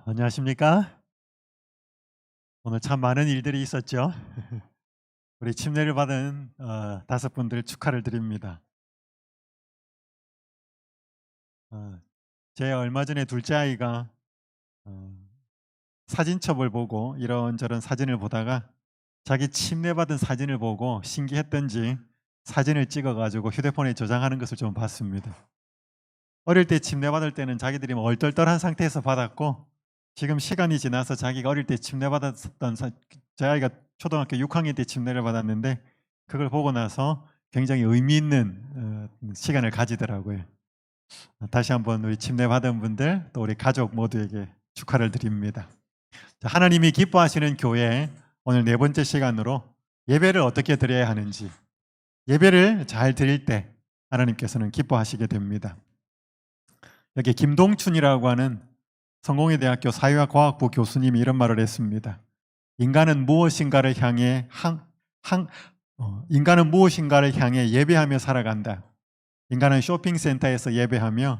안녕하십니까? 오늘 참 많은 일들이 있었죠. 우리 침례를 받은 5분들 축하를 드립니다. 어, 제 얼마 전에 둘째 아이가 어, 사진첩을 보고 이런저런 사진을 보다가 자기 침례받은 사진을 보고 신기했던지 사진을 찍어가지고 휴대폰에 저장하는 것을 좀 봤습니다. 어릴 때 침례받을 때는 자기들이 뭐 얼떨떨한 상태에서 받았고, 지금 시간이 지나서 자기가 어릴 때 침례받았던 제 아이가 초등학교 6학년 때 침례를 받았는데 그걸 보고 나서 굉장히 의미 있는 시간을 가지더라고요. 다시 한번 우리 침례받은 분들 또 우리 가족 모두에게 축하를 드립니다. 자, 하나님이 기뻐하시는 교회 오늘 4번째 시간으로 예배를 어떻게 드려야 하는지, 예배를 잘 드릴 때 하나님께서는 기뻐하시게 됩니다. 여기 김동춘이라고 하는 성공회대학교 사회과학부 교수님이 이런 말을 했습니다. 인간은 무엇인가를 향해 예배하며 살아간다. 인간은 쇼핑센터에서 예배하며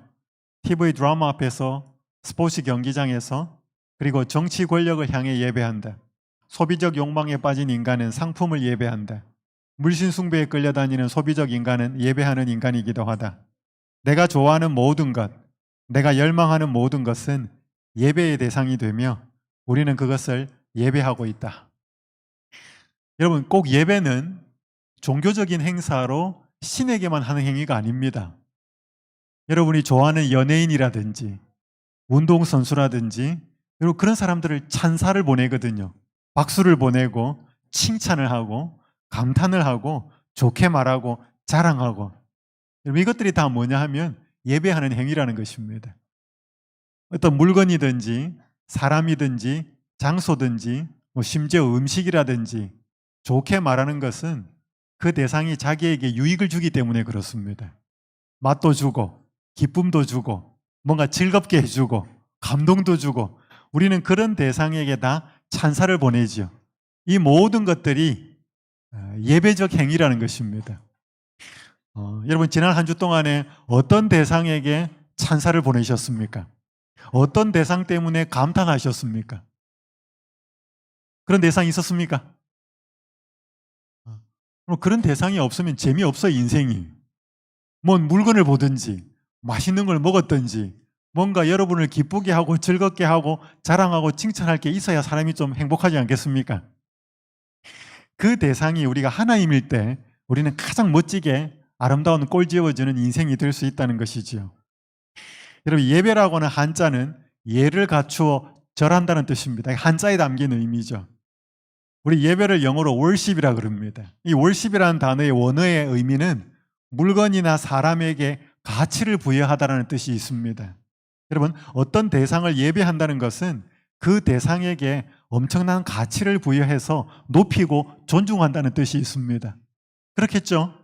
TV 드라마 앞에서 스포츠 경기장에서 그리고 정치 권력을 향해 예배한다. 소비적 욕망에 빠진 인간은 상품을 예배한다. 물신 숭배에 끌려다니는 소비적 인간은 예배하는 인간이기도 하다. 내가 좋아하는 모든 것, 내가 열망하는 모든 것은 예배의 대상이 되며 우리는 그것을 예배하고 있다. 여러분, 꼭 예배는 종교적인 행사로 신에게만 하는 행위가 아닙니다. 여러분이 좋아하는 연예인이라든지 운동선수라든지 여러분 그런 사람들을 찬사를 보내거든요. 박수를 보내고 칭찬을 하고 감탄을 하고 좋게 말하고 자랑하고, 여러분 이것들이 다 뭐냐 하면 예배하는 행위라는 것입니다. 어떤 물건이든지 사람이든지 장소든지 심지어 음식이라든지 좋게 말하는 것은 그 대상이 자기에게 유익을 주기 때문에 그렇습니다. 맛도 주고 기쁨도 주고 뭔가 즐겁게 해주고 감동도 주고 우리는 그런 대상에게 다 찬사를 보내죠. 이 모든 것들이 예배적 행위라는 것입니다. 여러분 지난 한 주 동안에 어떤 대상에게 찬사를 보내셨습니까? 어떤 대상 때문에 감탄하셨습니까? 그런 대상이 있었습니까? 그런 대상이 없으면 재미없어 인생이. 뭔 물건을 보든지 맛있는 걸 먹었든지 뭔가 여러분을 기쁘게 하고 즐겁게 하고 자랑하고 칭찬할 게 있어야 사람이 좀 행복하지 않겠습니까? 그 대상이 우리가 하나님일 때 우리는 가장 멋지게 아름다운 꼴지어주는 인생이 될 수 있다는 것이지요. 여러분 예배라고 하는 한자는 예를 갖추어 절한다는 뜻입니다. 한자에 담긴 의미죠. 우리 예배를 영어로 worship이라 그럽니다. 이 worship이라는 단어의 원어의 의미는 물건이나 사람에게 가치를 부여하다라는 뜻이 있습니다. 여러분 어떤 대상을 예배한다는 것은 그 대상에게 엄청난 가치를 부여해서 높이고 존중한다는 뜻이 있습니다. 그렇겠죠?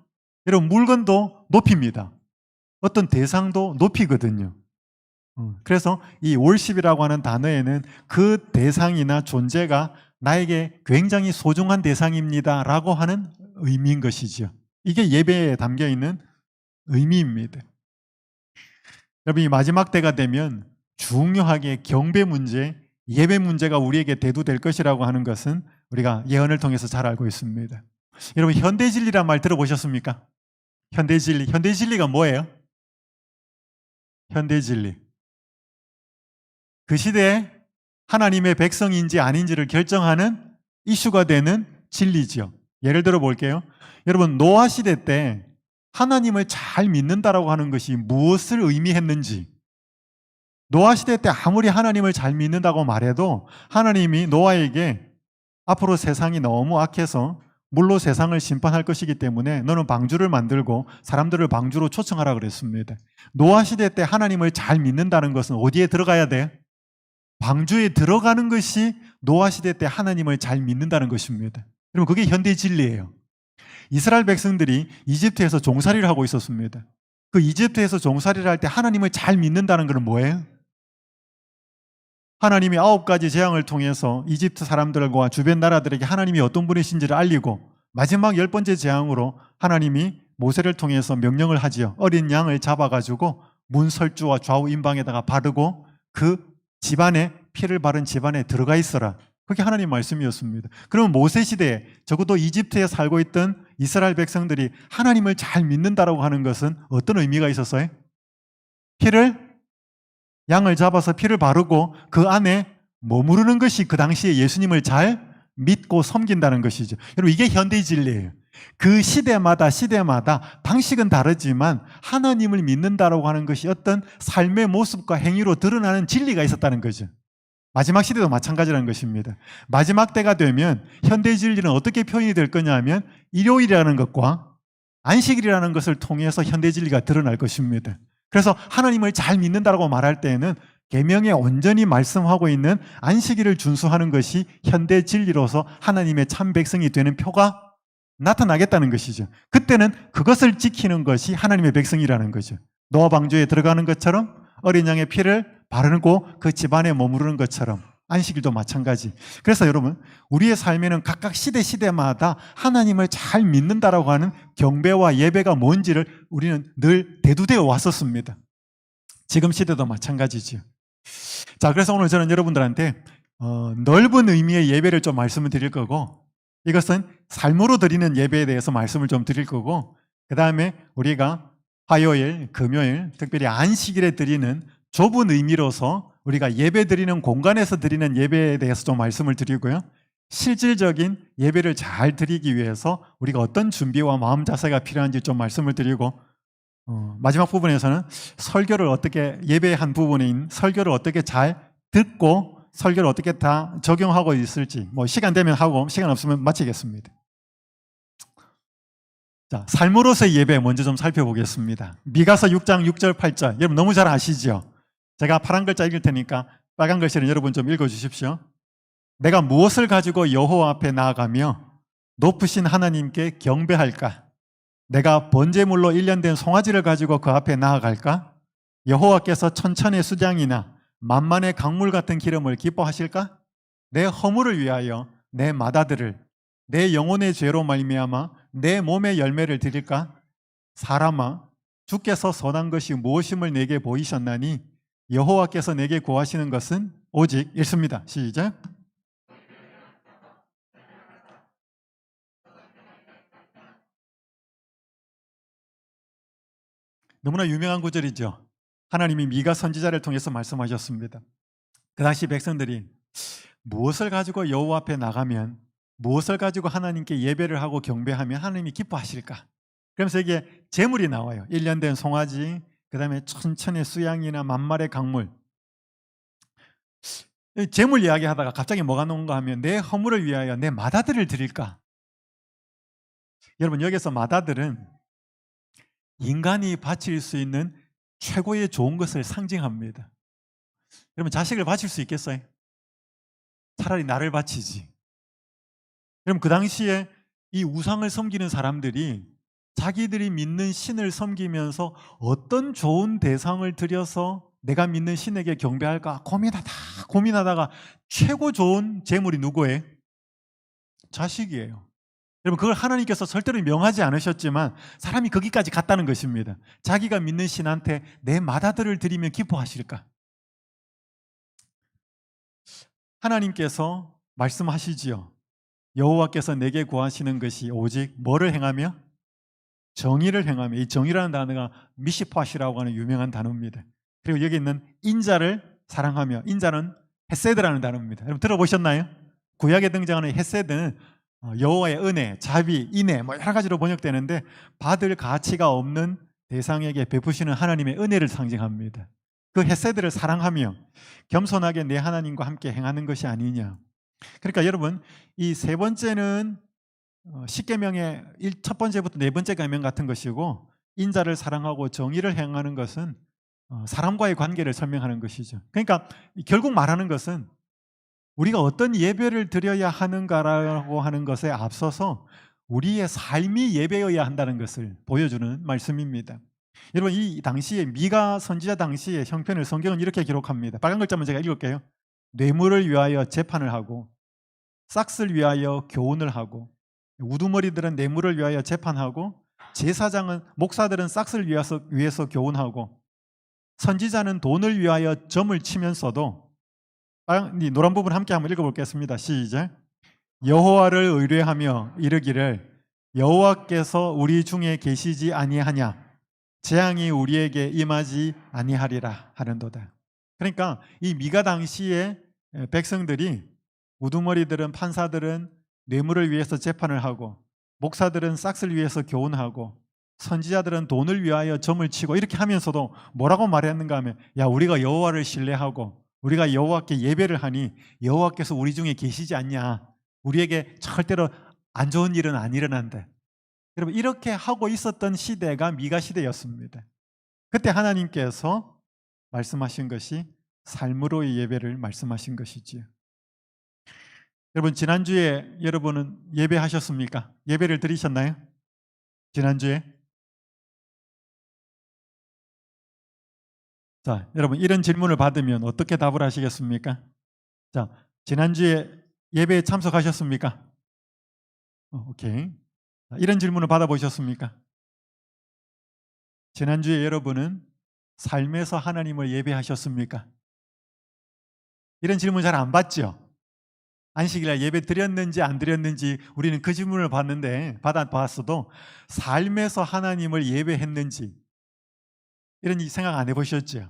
여러분 물건도 높입니다. 어떤 대상도 높이거든요. 그래서 이 월십이라고 하는 단어에는 그 대상이나 존재가 나에게 굉장히 소중한 대상입니다 라고 하는 의미인 것이죠. 이게 예배에 담겨있는 의미입니다. 여러분 이 마지막 때가 되면 중요하게 경배 문제, 예배 문제가 우리에게 대두될 것이라고 하는 것은 우리가 예언을 통해서 잘 알고 있습니다. 여러분 현대진리란 말 들어보셨습니까? 현대진리가 뭐예요? 현대진리. 그 시대에 하나님의 백성인지 아닌지를 결정하는 이슈가 되는 진리죠. 예를 들어 볼게요. 여러분 노아 시대 때 하나님을 잘 믿는다라고 하는 것이 무엇을 의미했는지, 노아 시대 때 아무리 하나님을 잘 믿는다고 말해도 하나님이 노아에게 앞으로 세상이 너무 악해서 물로 세상을 심판할 것이기 때문에 너는 방주를 만들고 사람들을 방주로 초청하라 그랬습니다. 노아 시대 때 하나님을 잘 믿는다는 것은 어디에 들어가야 돼? 방주에 들어가는 것이 노아 시대 때 하나님을 잘 믿는다는 것입니다. 그럼 그게 현대 진리예요. 이스라엘 백성들이 이집트에서 종살이를 하고 있었습니다. 그 이집트에서 종살이를 할 때 하나님을 잘 믿는다는 것은 뭐예요? 하나님이 9가지 재앙을 통해서 이집트 사람들과 주변 나라들에게 하나님이 어떤 분이신지를 알리고 마지막 10번째 재앙으로 하나님이 모세를 통해서 명령을 하지요. 어린 양을 잡아가지고 문설주와 좌우 임방에다가 바르고 그 집안에 피를 바른 집안에 들어가 있어라. 그게 하나님 말씀이었습니다. 그러면 모세 시대에 적어도 이집트에 살고 있던 이스라엘 백성들이 하나님을 잘 믿는다라고 하는 것은 어떤 의미가 있었어요? 양을 잡아서 피를 바르고 그 안에 머무르는 것이 그 당시에 예수님을 잘 믿고 섬긴다는 것이죠. 여러분, 이게 현대의 진리예요. 그 시대마다 방식은 다르지만 하나님을 믿는다라고 하는 것이 어떤 삶의 모습과 행위로 드러나는 진리가 있었다는 거죠. 마지막 시대도 마찬가지라는 것입니다. 마지막 때가 되면 현대 진리는 어떻게 표현이 될 거냐 하면 일요일이라는 것과 안식일이라는 것을 통해서 현대 진리가 드러날 것입니다. 그래서 하나님을 잘 믿는다라고 말할 때에는 계명에 온전히 말씀하고 있는 안식일을 준수하는 것이 현대 진리로서 하나님의 참 백성이 되는 표가 나타나겠다는 것이죠. 그때는 그것을 지키는 것이 하나님의 백성이라는 거죠. 노아 방주에 들어가는 것처럼 어린 양의 피를 바르고 그 집안에 머무르는 것처럼 안식일도 마찬가지. 그래서 여러분, 우리의 삶에는 각각 시대마다 하나님을 잘 믿는다라고 하는 경배와 예배가 뭔지를 우리는 늘 대두되어 왔었습니다. 지금 시대도 마찬가지죠. 자, 그래서 오늘 저는 여러분들한테 넓은 의미의 예배를 좀 말씀을 드릴 거고, 이것은 삶으로 드리는 예배에 대해서 말씀을 좀 드릴 거고, 그 다음에 우리가 화요일, 금요일, 특별히 안식일에 드리는 좁은 의미로서 우리가 예배 드리는 공간에서 드리는 예배에 대해서 좀 말씀을 드리고요. 실질적인 예배를 잘 드리기 위해서 우리가 어떤 준비와 마음 자세가 필요한지 좀 말씀을 드리고, 마지막 부분에서는 설교를 어떻게, 예배의 한 부분인 설교를 어떻게 잘 듣고 설교를 어떻게 다 적용하고 있을지, 시간 되면 하고 시간 없으면 마치겠습니다. 자, 삶으로서의 예배 먼저 좀 살펴보겠습니다. 미가서 6장 6절 8절, 여러분 너무 잘 아시죠? 제가 파란 글자 읽을 테니까 빨간 글씨는 여러분 좀 읽어주십시오. 내가 무엇을 가지고 여호와 앞에 나아가며 높으신 하나님께 경배할까? 내가 번제물로 1년 된 송아지를 가지고 그 앞에 나아갈까? 여호와께서 천천의 수장이나 만만의 강물 같은 기름을 기뻐하실까? 내 허물을 위하여 내 맏아들을, 내 영혼의 죄로 말미암아 내 몸의 열매를 드릴까? 사람아, 주께서 선한 것이 무엇임을 내게 보이셨나니 여호와께서 내게 구하시는 것은 오직 읽습니다. 시작. 너무나 유명한 구절이죠. 하나님이 미가 선지자를 통해서 말씀하셨습니다. 그 당시 백성들이 무엇을 가지고 여호와 앞에 나가면, 무엇을 가지고 하나님께 예배를 하고 경배하면 하나님이 기뻐하실까? 그러면서 이게 제물이 나와요. 1년 된 송아지, 그 다음에 천천의 수양이나 만말의 강물. 제물 이야기하다가 갑자기 뭐가 나온가 하면 내 허물을 위하여 내 맏아들을 드릴까? 여러분, 여기서 맏아들은 인간이 바칠 수 있는 최고의 좋은 것을 상징합니다. 여러분, 자식을 바칠 수 있겠어요? 차라리 나를 바치지. 여러분, 그 당시에 이 우상을 섬기는 사람들이 자기들이 믿는 신을 섬기면서 어떤 좋은 대상을 들여서 내가 믿는 신에게 경배할까 고민하다가 최고 좋은 제물이 누구예요? 자식이에요. 여러분, 그걸 하나님께서 절대로 명하지 않으셨지만 사람이 거기까지 갔다는 것입니다. 자기가 믿는 신한테 내 맏아들을 드리면 기뻐하실까? 하나님께서 말씀하시지요. 여호와께서 내게 구하시는 것이 오직 뭐를 행하며? 정의를 행하며. 이 정의라는 단어가 미시팟이라고 하는 유명한 단어입니다. 그리고 여기 있는 인자를 사랑하며, 인자는 헤세드라는 단어입니다. 여러분 들어보셨나요? 구약에 등장하는 헤세드는 여호와의 은혜, 자비, 인애 여러 가지로 번역되는데 받을 가치가 없는 대상에게 베푸시는 하나님의 은혜를 상징합니다. 그 헤세드를 사랑하며 겸손하게 내 하나님과 함께 행하는 것이 아니냐. 그러니까 여러분, 이 세 번째는 십계명의 첫 번째부터 네 번째 계명 같은 것이고, 인자를 사랑하고 정의를 행하는 것은 사람과의 관계를 설명하는 것이죠. 그러니까 결국 말하는 것은 우리가 어떤 예배를 드려야 하는가라고 하는 것에 앞서서 우리의 삶이 예배여야 한다는 것을 보여주는 말씀입니다. 여러분, 이 당시에 미가 선지자 당시의 형편을 성경은 이렇게 기록합니다. 빨간 글자만 제가 읽을게요. 뇌물을 위하여 재판을 하고, 싹을 위하여 교훈을 하고, 우두머리들은 뇌물을 위하여 재판하고, 제사장은, 목사들은 싹을 위해서 교훈하고, 선지자는 돈을 위하여 점을 치면서도 이 노란 부분 함께 한번 읽어보겠습니다. 시작. 여호와를 의뢰하며 이르기를 여호와께서 우리 중에 계시지 아니하냐 재앙이 우리에게 임하지 아니하리라 하는도다. 그러니까 이 미가 당시에 백성들이 우두머리들은 판사들은 뇌물을 위해서 재판을 하고 목사들은 싹스를 위해서 교훈하고 선지자들은 돈을 위하여 점을 치고 이렇게 하면서도 뭐라고 말했는가 하면 야 우리가 여호와를 신뢰하고 우리가 여호와께 예배를 하니 여호와께서 우리 중에 계시지 않냐 우리에게 절대로 안 좋은 일은 안 일어난다. 여러분 이렇게 하고 있었던 시대가 미가 시대였습니다. 그때 하나님께서 말씀하신 것이 삶으로의 예배를 말씀하신 것이지요. 여러분 지난주에 여러분은 예배하셨습니까? 예배를 드리셨나요? 지난주에? 자, 여러분 이런 질문을 받으면 어떻게 답을 하시겠습니까? 자, 지난주에 예배에 참석하셨습니까? 오케이. 이런 질문을 받아보셨습니까? 지난주에 여러분은 삶에서 하나님을 예배하셨습니까? 이런 질문 잘 안 받죠? 안식일날 예배 드렸는지 안 드렸는지 우리는 그 질문을 받아봤어도 삶에서 하나님을 예배했는지 이런 생각 안 해보셨죠?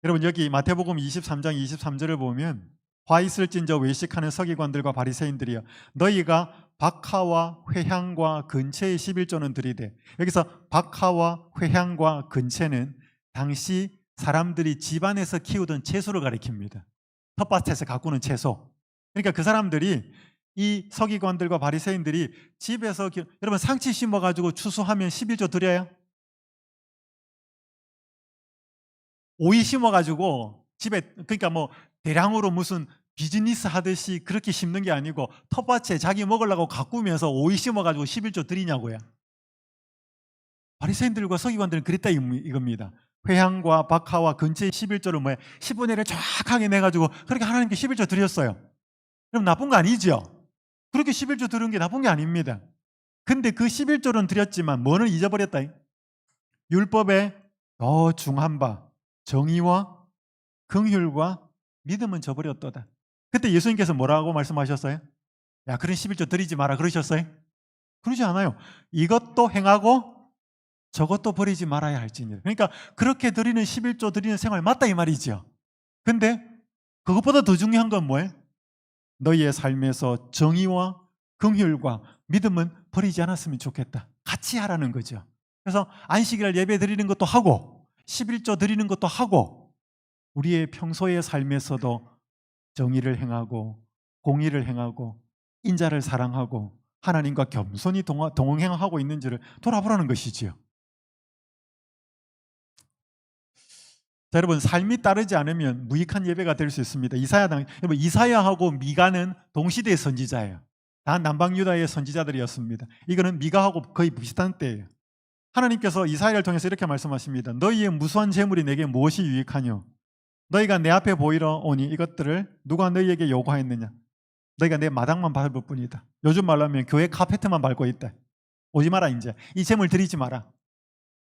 여러분 여기 마태복음 23장 23절을 보면 화 있을진저 외식하는 서기관들과 바리새인들이여 너희가 박하와 회향과 근채의 11조는 드리되 여기서 박하와 회향과 근채는 당시 사람들이 집안에서 키우던 채소를 가리킵니다. 텃밭에서 가꾸는 채소. 그러니까 그 사람들이 이 서기관들과 바리새인들이 집에서 여러분 상치 심어가지고 추수하면 11조 드려요? 오이 심어가지고 집에 그러니까 뭐 대량으로 무슨 비즈니스 하듯이 그렇게 심는 게 아니고 텃밭에 자기 먹으려고 가꾸면서 오이 심어가지고 11조 드리냐고요. 바리새인들과 서기관들은 그랬다 이겁니다. 회향과 박하와 근처의 11조를 뭐야 10분의 1을 정확하게 내가지고 그렇게 하나님께 11조 드렸어요. 그럼 나쁜 거 아니죠? 그렇게 11조 드린 게 나쁜 게 아닙니다. 근데 그 11조는 드렸지만 뭐는 잊어버렸다. 율법의 더 중한 바 정의와 긍휼과 믿음은 저버렸도다. 그때 예수님께서 뭐라고 말씀하셨어요? 야 그런 11조 드리지 마라 그러셨어요? 그러지 않아요. 이것도 행하고 저것도 버리지 말아야 할지니라. 그러니까 그렇게 드리는 11조 드리는 생활 맞다 이 말이죠. 근데 그것보다 더 중요한 건 뭐예요? 너희의 삶에서 정의와 긍휼과 믿음은 버리지 않았으면 좋겠다. 같이 하라는 거죠. 그래서 안식일 예배 드리는 것도 하고 11조 드리는 것도 하고 우리의 평소의 삶에서도 정의를 행하고 공의를 행하고 인자를 사랑하고 하나님과 겸손히 동행하고 있는지를 돌아보라는 것이지요. 자, 여러분 삶이 따르지 않으면 무익한 예배가 될 수 있습니다. 여러분 이사야하고 미가는 동시대의 선지자예요. 다 남방 유다의 선지자들이었습니다. 이거는 미가하고 거의 비슷한 때예요. 하나님께서 이사야를 통해서 이렇게 말씀하십니다. 너희의 무수한 재물이 내게 무엇이 유익하뇨? 너희가 내 앞에 보이러 오니 이것들을 누가 너희에게 요구하였느냐? 너희가 내 마당만 밟을 뿐이다. 요즘 말로 하면 교회 카페트만 밟고 있다. 오지 마라 이제. 이 재물 드리지 마라.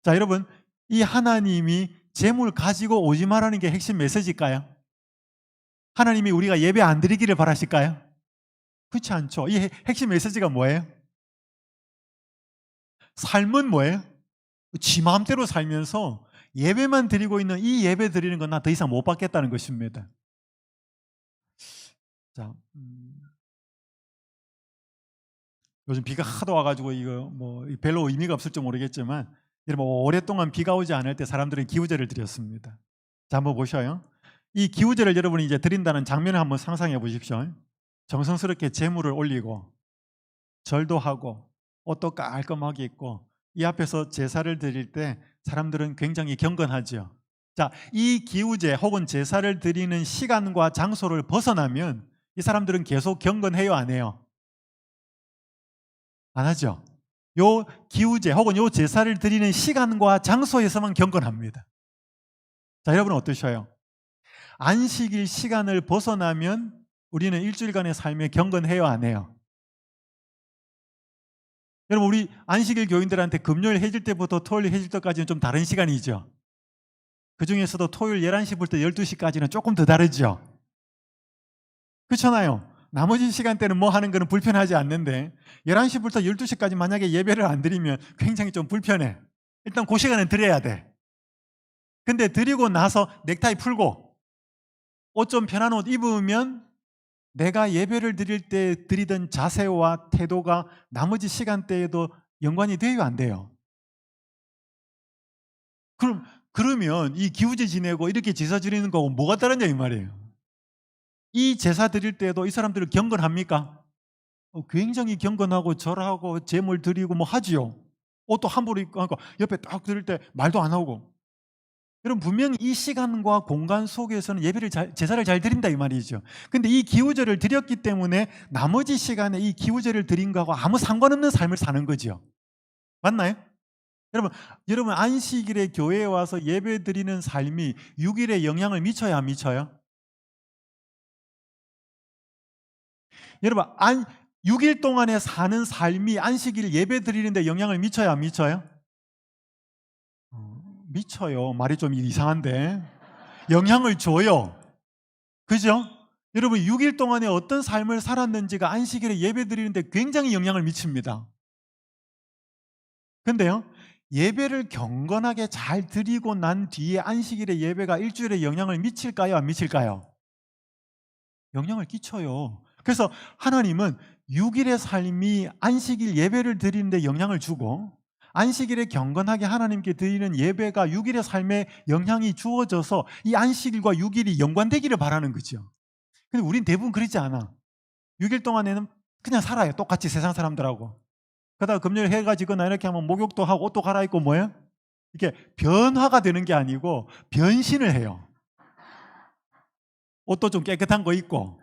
자, 여러분 이 하나님이 재물 가지고 오지 마라는 게 핵심 메시지일까요? 하나님이 우리가 예배 안 드리기를 바라실까요? 그렇지 않죠. 이 핵심 메시지가 뭐예요? 삶은 뭐예요? 지 마음대로 살면서 예배만 드리고 있는 이 예배 드리는 건 나 더 이상 못 받겠다는 것입니다. 자, 요즘 비가 하도 와가지고 이거 뭐 별로 의미가 없을지 모르겠지만 여러분 오랫동안 비가 오지 않을 때 사람들은 기우제를 드렸습니다. 자, 한번 보셔요. 이 기우제를 여러분이 이제 드린다는 장면을 한번 상상해 보십시오. 정성스럽게 제물을 올리고 절도 하고 옷도 깔끔하게 입고 이 앞에서 제사를 드릴 때 사람들은 굉장히 경건하죠. 자, 이 기우제 혹은 제사를 드리는 시간과 장소를 벗어나면 이 사람들은 계속 경건해요, 안 해요? 안 하죠. 요 기우제 혹은 요 제사를 드리는 시간과 장소에서만 경건합니다. 자, 여러분은 어떠셔요? 안식일 시간을 벗어나면 우리는 일주일간의 삶에 경건해요, 안 해요? 여러분 우리 안식일 교인들한테 금요일 해질 때부터 토요일 해질 때까지는 좀 다른 시간이죠. 그 중에서도 토요일 11시부터 12시까지는 조금 더 다르죠. 그렇잖아요. 나머지 시간대는 뭐 하는 거는 불편하지 않는데 11시부터 12시까지 만약에 예배를 안 드리면 굉장히 좀 불편해. 일단 그 시간은 드려야 돼. 근데 드리고 나서 넥타이 풀고 옷 좀 편한 옷 입으면 내가 예배를 드릴 때 드리던 자세와 태도가 나머지 시간대에도 연관이 돼요, 안 돼요? 그러면 이 기우제 지내고 이렇게 제사 드리는 거하고 뭐가 다르냐 이 말이에요. 이 제사 드릴 때도 이 사람들을 경건합니까? 굉장히 경건하고 절하고 제물 드리고 뭐 하지요. 옷도 함부로 입고 하고 옆에 딱 드릴 때 말도 안 하고. 여러분 분명히 이 시간과 공간 속에서는 제사를 잘 드린다 이 말이죠. 근데 이 기우제를 드렸기 때문에 나머지 시간에 이 기우제를 드린 거하고 아무 상관없는 삶을 사는 거죠. 맞나요? 여러분 안식일에 교회에 와서 예배 드리는 삶이 6일에 영향을 미쳐야 안 미쳐요? 여러분 6일 동안에 사는 삶이 안식일 예배 드리는데 영향을 미쳐야 안 미쳐요? 미쳐요. 말이 좀 이상한데. 영향을 줘요. 그죠? 여러분 6일 동안에 어떤 삶을 살았는지가 안식일에 예배 드리는데 굉장히 영향을 미칩니다. 근데요, 예배를 경건하게 잘 드리고 난 뒤에 안식일에 예배가 일주일에 영향을 미칠까요? 안 미칠까요? 영향을 끼쳐요. 그래서 하나님은 6일의 삶이 안식일 예배를 드리는데 영향을 주고 안식일에 경건하게 하나님께 드리는 예배가 6일의 삶에 영향이 주어져서 이 안식일과 6일이 연관되기를 바라는 거죠. 근데 우린 대부분 그러지 않아. 6일 동안에는 그냥 살아요. 똑같이 세상 사람들하고. 그러다가 금요일 해가 지거나 이렇게 하면 목욕도 하고 옷도 갈아입고 뭐예요? 이게 변화가 되는 게 아니고 변신을 해요. 옷도 좀 깨끗한 거 입고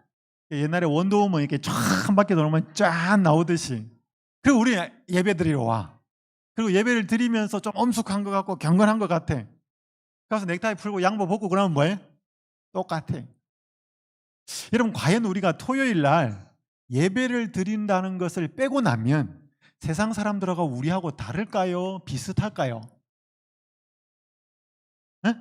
옛날에 원더우먼 이렇게 쫙 한 바퀴 돌면 쫙 나오듯이. 그리고 우리 예배 드리러 와. 그리고 예배를 드리면서 좀 엄숙한 것 같고 경건한 것 같아. 가서 넥타이 풀고 양복 벗고 그러면 뭐예요? 똑같아. 여러분 과연 우리가 토요일 날 예배를 드린다는 것을 빼고 나면 세상 사람들하고 우리하고 다를까요? 비슷할까요? 네?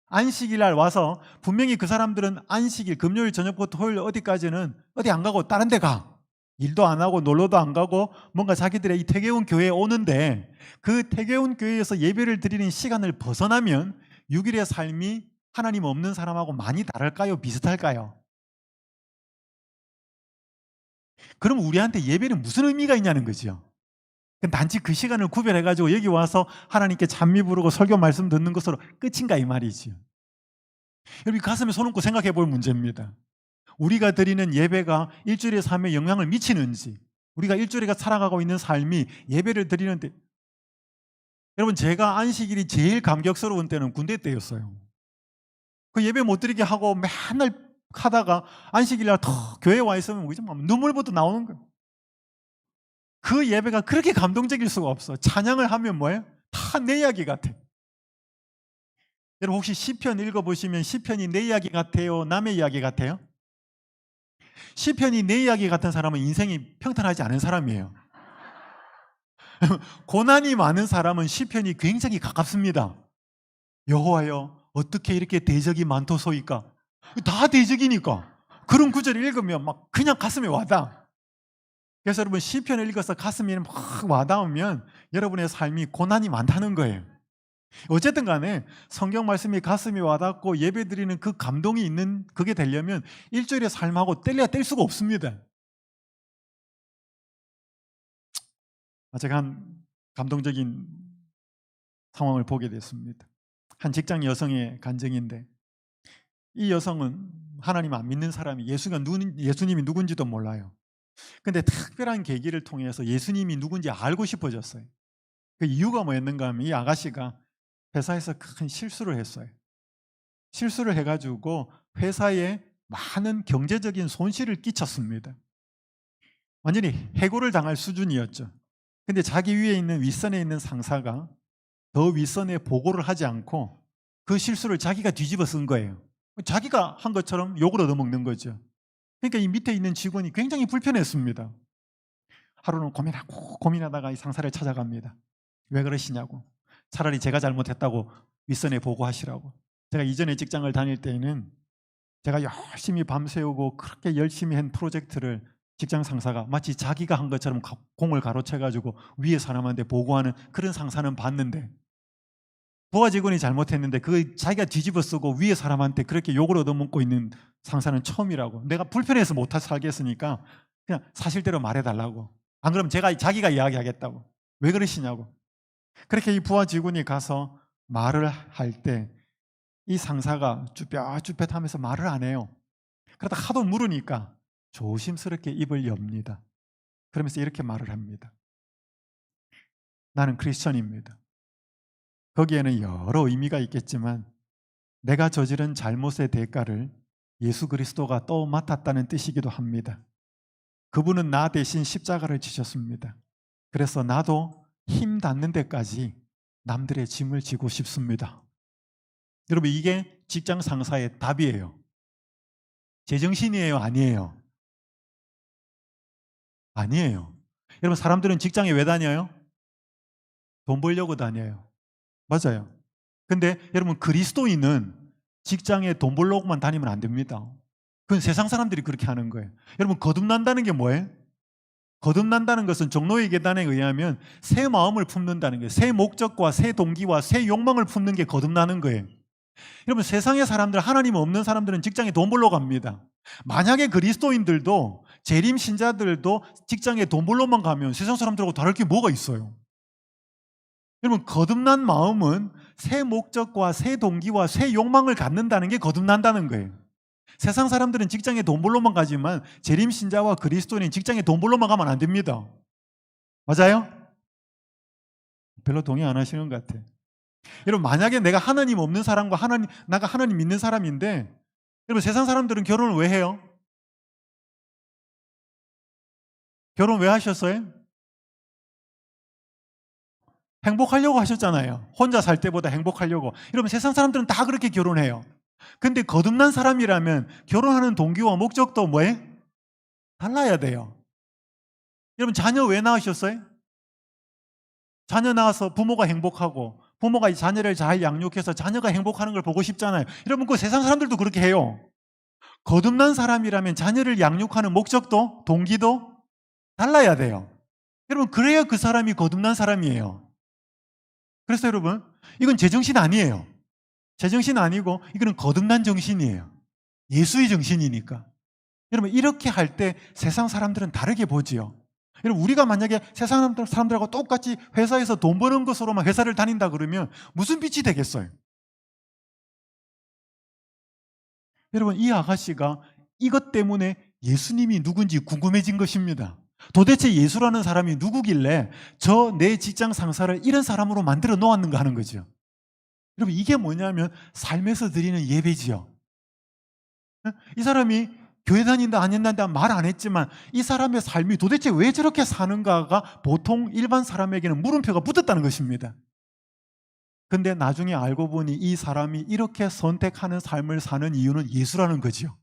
안식일 날 와서 분명히 그 사람들은 안식일 금요일 저녁부터 토요일 어디까지는 어디 안 가고 다른 데 가. 일도 안 하고 놀러도 안 가고 뭔가 자기들의 이 태계운 교회에 오는데 그 태계운 교회에서 예배를 드리는 시간을 벗어나면 6일의 삶이 하나님 없는 사람하고 많이 다를까요? 비슷할까요? 그럼 우리한테 예배는 무슨 의미가 있냐는 거죠. 단지 그 시간을 구별해가지고 여기 와서 하나님께 찬미 부르고 설교 말씀 듣는 것으로 끝인가 이 말이죠. 여러분 가슴에 손 얹고 생각해 볼 문제입니다. 우리가 드리는 예배가 일주일의 삶에 영향을 미치는지, 우리가 일주일에 살아가고 있는 삶이 예배를 드리는데, 여러분 제가 안식일이 제일 감격스러운 때는 군대 때였어요. 그 예배 못 드리게 하고 맨날 하다가 안식일날 더 교회에 와 있으면 눈물부터 나오는 거예요. 그 예배가 그렇게 감동적일 수가 없어. 찬양을 하면 뭐예요? 다 내 이야기 같아. 여러분 혹시 시편 읽어보시면 시편이 내 이야기 같아요? 남의 이야기 같아요? 시편이 내 이야기 같은 사람은 인생이 평탄하지 않은 사람이에요. 고난이 많은 사람은 시편이 굉장히 가깝습니다. 여호와여 어떻게 이렇게 대적이 많도소이까? 다 대적이니까. 그런 구절 읽으면 막 그냥 가슴에 와닿아. 그래서 여러분 시편을 읽어서 가슴이 막 와닿으면 여러분의 삶이 고난이 많다는 거예요. 어쨌든 간에 성경 말씀이 가슴이 와닿고 예배드리는 그 감동이 있는 그게 되려면 일주일의 삶하고 뗄래야 뗄 수가 없습니다. 제가 한 감동적인 상황을 보게 됐습니다. 한 직장 여성의 간증인데 이 여성은 하나님 안 믿는 사람이 예수님이 누군지도 몰라요. 근데 특별한 계기를 통해서 예수님이 누군지 알고 싶어졌어요. 그 이유가 뭐였는가 하면 이 아가씨가 회사에서 큰 실수를 했어요. 실수를 해가지고 회사에 많은 경제적인 손실을 끼쳤습니다. 완전히 해고를 당할 수준이었죠. 근데 자기 위에 있는 윗선에 있는 상사가 더 윗선에 보고를 하지 않고 그 실수를 자기가 뒤집어 쓴 거예요. 자기가 한 것처럼 욕을 얻어먹는 거죠. 그러니까 이 밑에 있는 직원이 굉장히 불편했습니다. 하루는 고민하다가 이 상사를 찾아갑니다. 왜 그러시냐고. 차라리 제가 잘못했다고 윗선에 보고하시라고. 제가 이전에 직장을 다닐 때에는 제가 열심히 밤새우고 그렇게 열심히 한 프로젝트를 직장 상사가 마치 자기가 한 것처럼 공을 가로채가지고 위에 사람한테 보고하는 그런 상사는 봤는데, 부하 직원이 잘못했는데 그 자기가 뒤집어 쓰고 위에 사람한테 그렇게 욕을 얻어먹고 있는 상사는 처음이라고. 내가 불편해서 못 살겠으니까 그냥 사실대로 말해달라고. 안 그러면 자기가 이야기하겠다고. 왜 그러시냐고. 그렇게 이 부하 직원이 가서 말을 할 때 이 상사가 쭈뼛쭈뼛하면서 말을 안 해요. 그러다 하도 물으니까 조심스럽게 입을 엽니다. 그러면서 이렇게 말을 합니다. 나는 크리스천입니다. 거기에는 여러 의미가 있겠지만 내가 저지른 잘못의 대가를 예수 그리스도가 또 맡았다는 뜻이기도 합니다. 그분은 나 대신 십자가를 지셨습니다. 그래서 나도 힘 닿는 데까지 남들의 짐을 지고 싶습니다. 여러분, 이게 직장 상사의 답이에요. 제정신이에요? 아니에요? 아니에요. 여러분, 사람들은 직장에 왜 다녀요? 돈 벌려고 다녀요. 맞아요. 근데 여러분, 그리스도인은 직장에 돈 벌려고만 다니면 안 됩니다. 그건 세상 사람들이 그렇게 하는 거예요. 여러분, 거듭난다는 게 뭐예요? 거듭난다는 것은 종로의 계단에 의하면 새 마음을 품는다는 거예요. 새 목적과 새 동기와 새 욕망을 품는 게 거듭나는 거예요. 여러분, 세상의 사람들, 하나님 없는 사람들은 직장에 돈 벌러 갑니다. 만약에 그리스도인들도 재림 신자들도 직장에 돈 벌러만 가면 세상 사람들하고 다를 게 뭐가 있어요? 여러분, 거듭난 마음은 새 목적과 새 동기와 새 욕망을 갖는다는 게 거듭난다는 거예요. 세상 사람들은 직장에 돈 벌러만 가지만 재림 신자와 그리스도인은 직장에 돈 벌러만 가면 안 됩니다. 맞아요? 별로 동의 안 하시는 것 같아요. 여러분, 만약에 내가 하나님 없는 사람과 나가 하나님 믿는 사람인데, 여러분, 세상 사람들은 결혼을 왜 해요? 결혼 왜 하셨어요? 행복하려고 하셨잖아요. 혼자 살 때보다 행복하려고. 여러분, 세상 사람들은 다 그렇게 결혼해요. 근데 거듭난 사람이라면 결혼하는 동기와 목적도 뭐예요? 달라야 돼요. 여러분, 자녀 왜 낳으셨어요? 자녀 낳아서 부모가 행복하고 부모가 이 자녀를 잘 양육해서 자녀가 행복하는 걸 보고 싶잖아요. 여러분, 그 세상 사람들도 그렇게 해요. 거듭난 사람이라면 자녀를 양육하는 목적도 동기도 달라야 돼요. 여러분, 그래야 그 사람이 거듭난 사람이에요. 그래서 여러분, 이건 제정신 아니에요. 제정신 아니고 이거는 거듭난 정신이에요. 예수의 정신이니까. 여러분, 이렇게 할 때 세상 사람들은 다르게 보지요. 여러분, 우리가 만약에 세상 사람들하고 똑같이 회사에서 돈 버는 것으로만 회사를 다닌다 그러면 무슨 빛이 되겠어요? 여러분, 이 아가씨가 이것 때문에 예수님이 누군지 궁금해진 것입니다. 도대체 예수라는 사람이 누구길래 내 직장 상사를 이런 사람으로 만들어 놓았는가 하는 거죠. 여러분, 이게 뭐냐면 삶에서 드리는 예배지요. 이 사람이 교회 다닌다 안 한다 말 안 했지만 이 사람의 삶이 도대체 왜 저렇게 사는가가 보통 일반 사람에게는 물음표가 붙었다는 것입니다. 근데 나중에 알고 보니 이 사람이 이렇게 선택하는 삶을 사는 이유는 예수라는 거지요.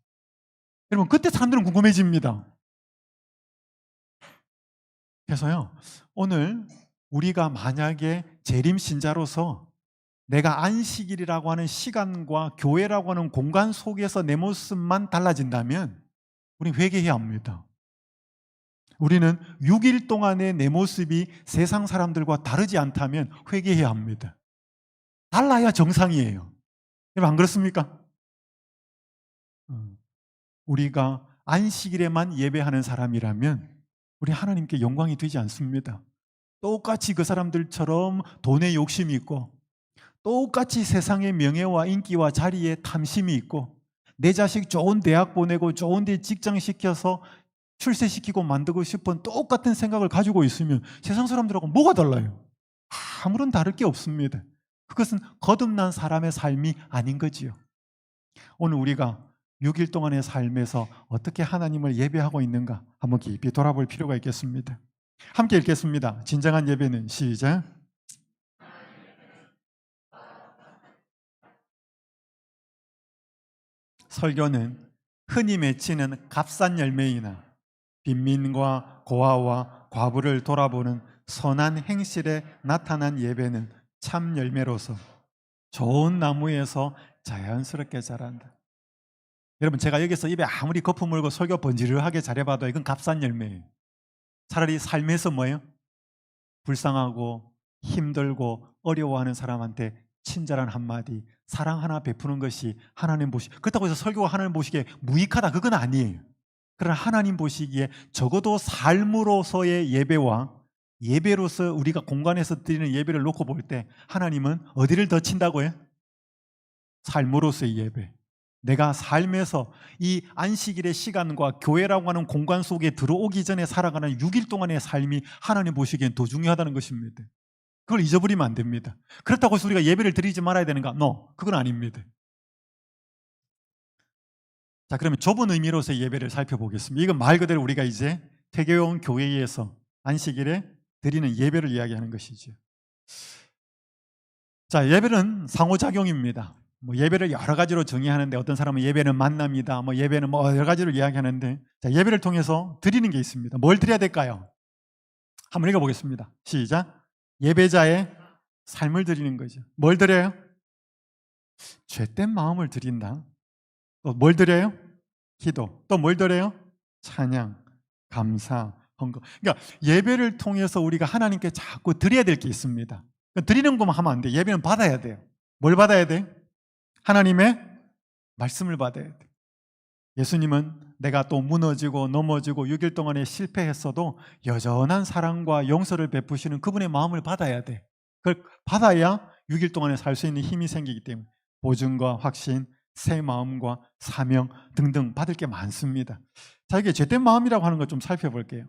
여러분, 그때 사람들은 궁금해집니다. 그래서요, 오늘 우리가 만약에 재림신자로서 내가 안식일이라고 하는 시간과 교회라고 하는 공간 속에서 내 모습만 달라진다면 우리는 회개해야 합니다. 우리는 6일 동안의 내 모습이 세상 사람들과 다르지 않다면 회개해야 합니다. 달라야 정상이에요. 여러분, 안 그렇습니까? 우리가 안식일에만 예배하는 사람이라면 우리 하나님께 영광이 되지 않습니다. 똑같이 그 사람들처럼 돈에 욕심이 있고 똑같이 세상의 명예와 인기와 자리에 탐심이 있고 내 자식 좋은 대학 보내고 좋은 데 직장 시켜서 출세시키고 만들고 싶은 똑같은 생각을 가지고 있으면 세상 사람들하고 뭐가 달라요? 아무런 다를 게 없습니다. 그것은 거듭난 사람의 삶이 아닌 거지요. 오늘 우리가 6일 동안의 삶에서 어떻게 하나님을 예배하고 있는가 한번 깊이 돌아볼 필요가 있겠습니다. 함께 읽겠습니다. 진정한 예배는 시작. 설교는 흔히 맺히는 값싼 열매이나 빈민과 고아와 과부를 돌아보는 선한 행실에 나타난 예배는 참 열매로서 좋은 나무에서 자연스럽게 자란다. 여러분, 제가 여기서 입에 아무리 거품 물고 설교 번지르하게 잘해봐도 이건 값싼 열매예요. 차라리 삶에서 뭐예요? 불쌍하고 힘들고 어려워하는 사람한테 친절한 한마디, 사랑 하나 베푸는 것이 하나님 보시기에, 그렇다고 해서 설교가 하나님 보시기에 무익하다, 그건 아니에요. 그러나 하나님 보시기에 적어도 삶으로서의 예배와 예배로서 우리가 공간에서 드리는 예배를 놓고 볼 때 하나님은 어디를 더 친다고요? 삶으로서의 예배. 내가 삶에서 이 안식일의 시간과 교회라고 하는 공간 속에 들어오기 전에 살아가는 6일 동안의 삶이 하나님 보시기엔 더 중요하다는 것입니다. 그걸 잊어버리면 안 됩니다. 그렇다고 해서 우리가 예배를 드리지 말아야 되는가? No, 그건 아닙니다. 자, 그러면 좁은 의미로서의 예배를 살펴보겠습니다. 이건 말 그대로 우리가 이제 퇴교용 교회에서 안식일에 드리는 예배를 이야기하는 것이죠. 자, 예배는 상호작용입니다. 예배를 여러 가지로 정의하는데, 어떤 사람은 예배는 만남이다, 예배는 여러 가지로 이야기하는데, 자, 예배를 통해서 드리는 게 있습니다. 뭘 드려야 될까요? 한번 읽어보겠습니다. 시작. 예배자의 삶을 드리는 거죠. 뭘 드려요? 죄된 마음을 드린다. 또 뭘 드려요? 기도. 또 뭘 드려요? 찬양, 감사, 헌금. 그러니까 예배를 통해서 우리가 하나님께 자꾸 드려야 될 게 있습니다. 드리는 것만 하면 안 돼. 예배는 받아야 돼요. 뭘 받아야 돼? 하나님의 말씀을 받아야 돼. 예수님은 내가 또 무너지고 넘어지고 6일 동안에 실패했어도 여전한 사랑과 용서를 베푸시는 그분의 마음을 받아야 돼. 그걸 받아야 6일 동안에 살 수 있는 힘이 생기기 때문에 보증과 확신, 새 마음과 사명 등등 받을 게 많습니다. 자, 이게 죄된 마음이라고 하는 것 좀 살펴볼게요.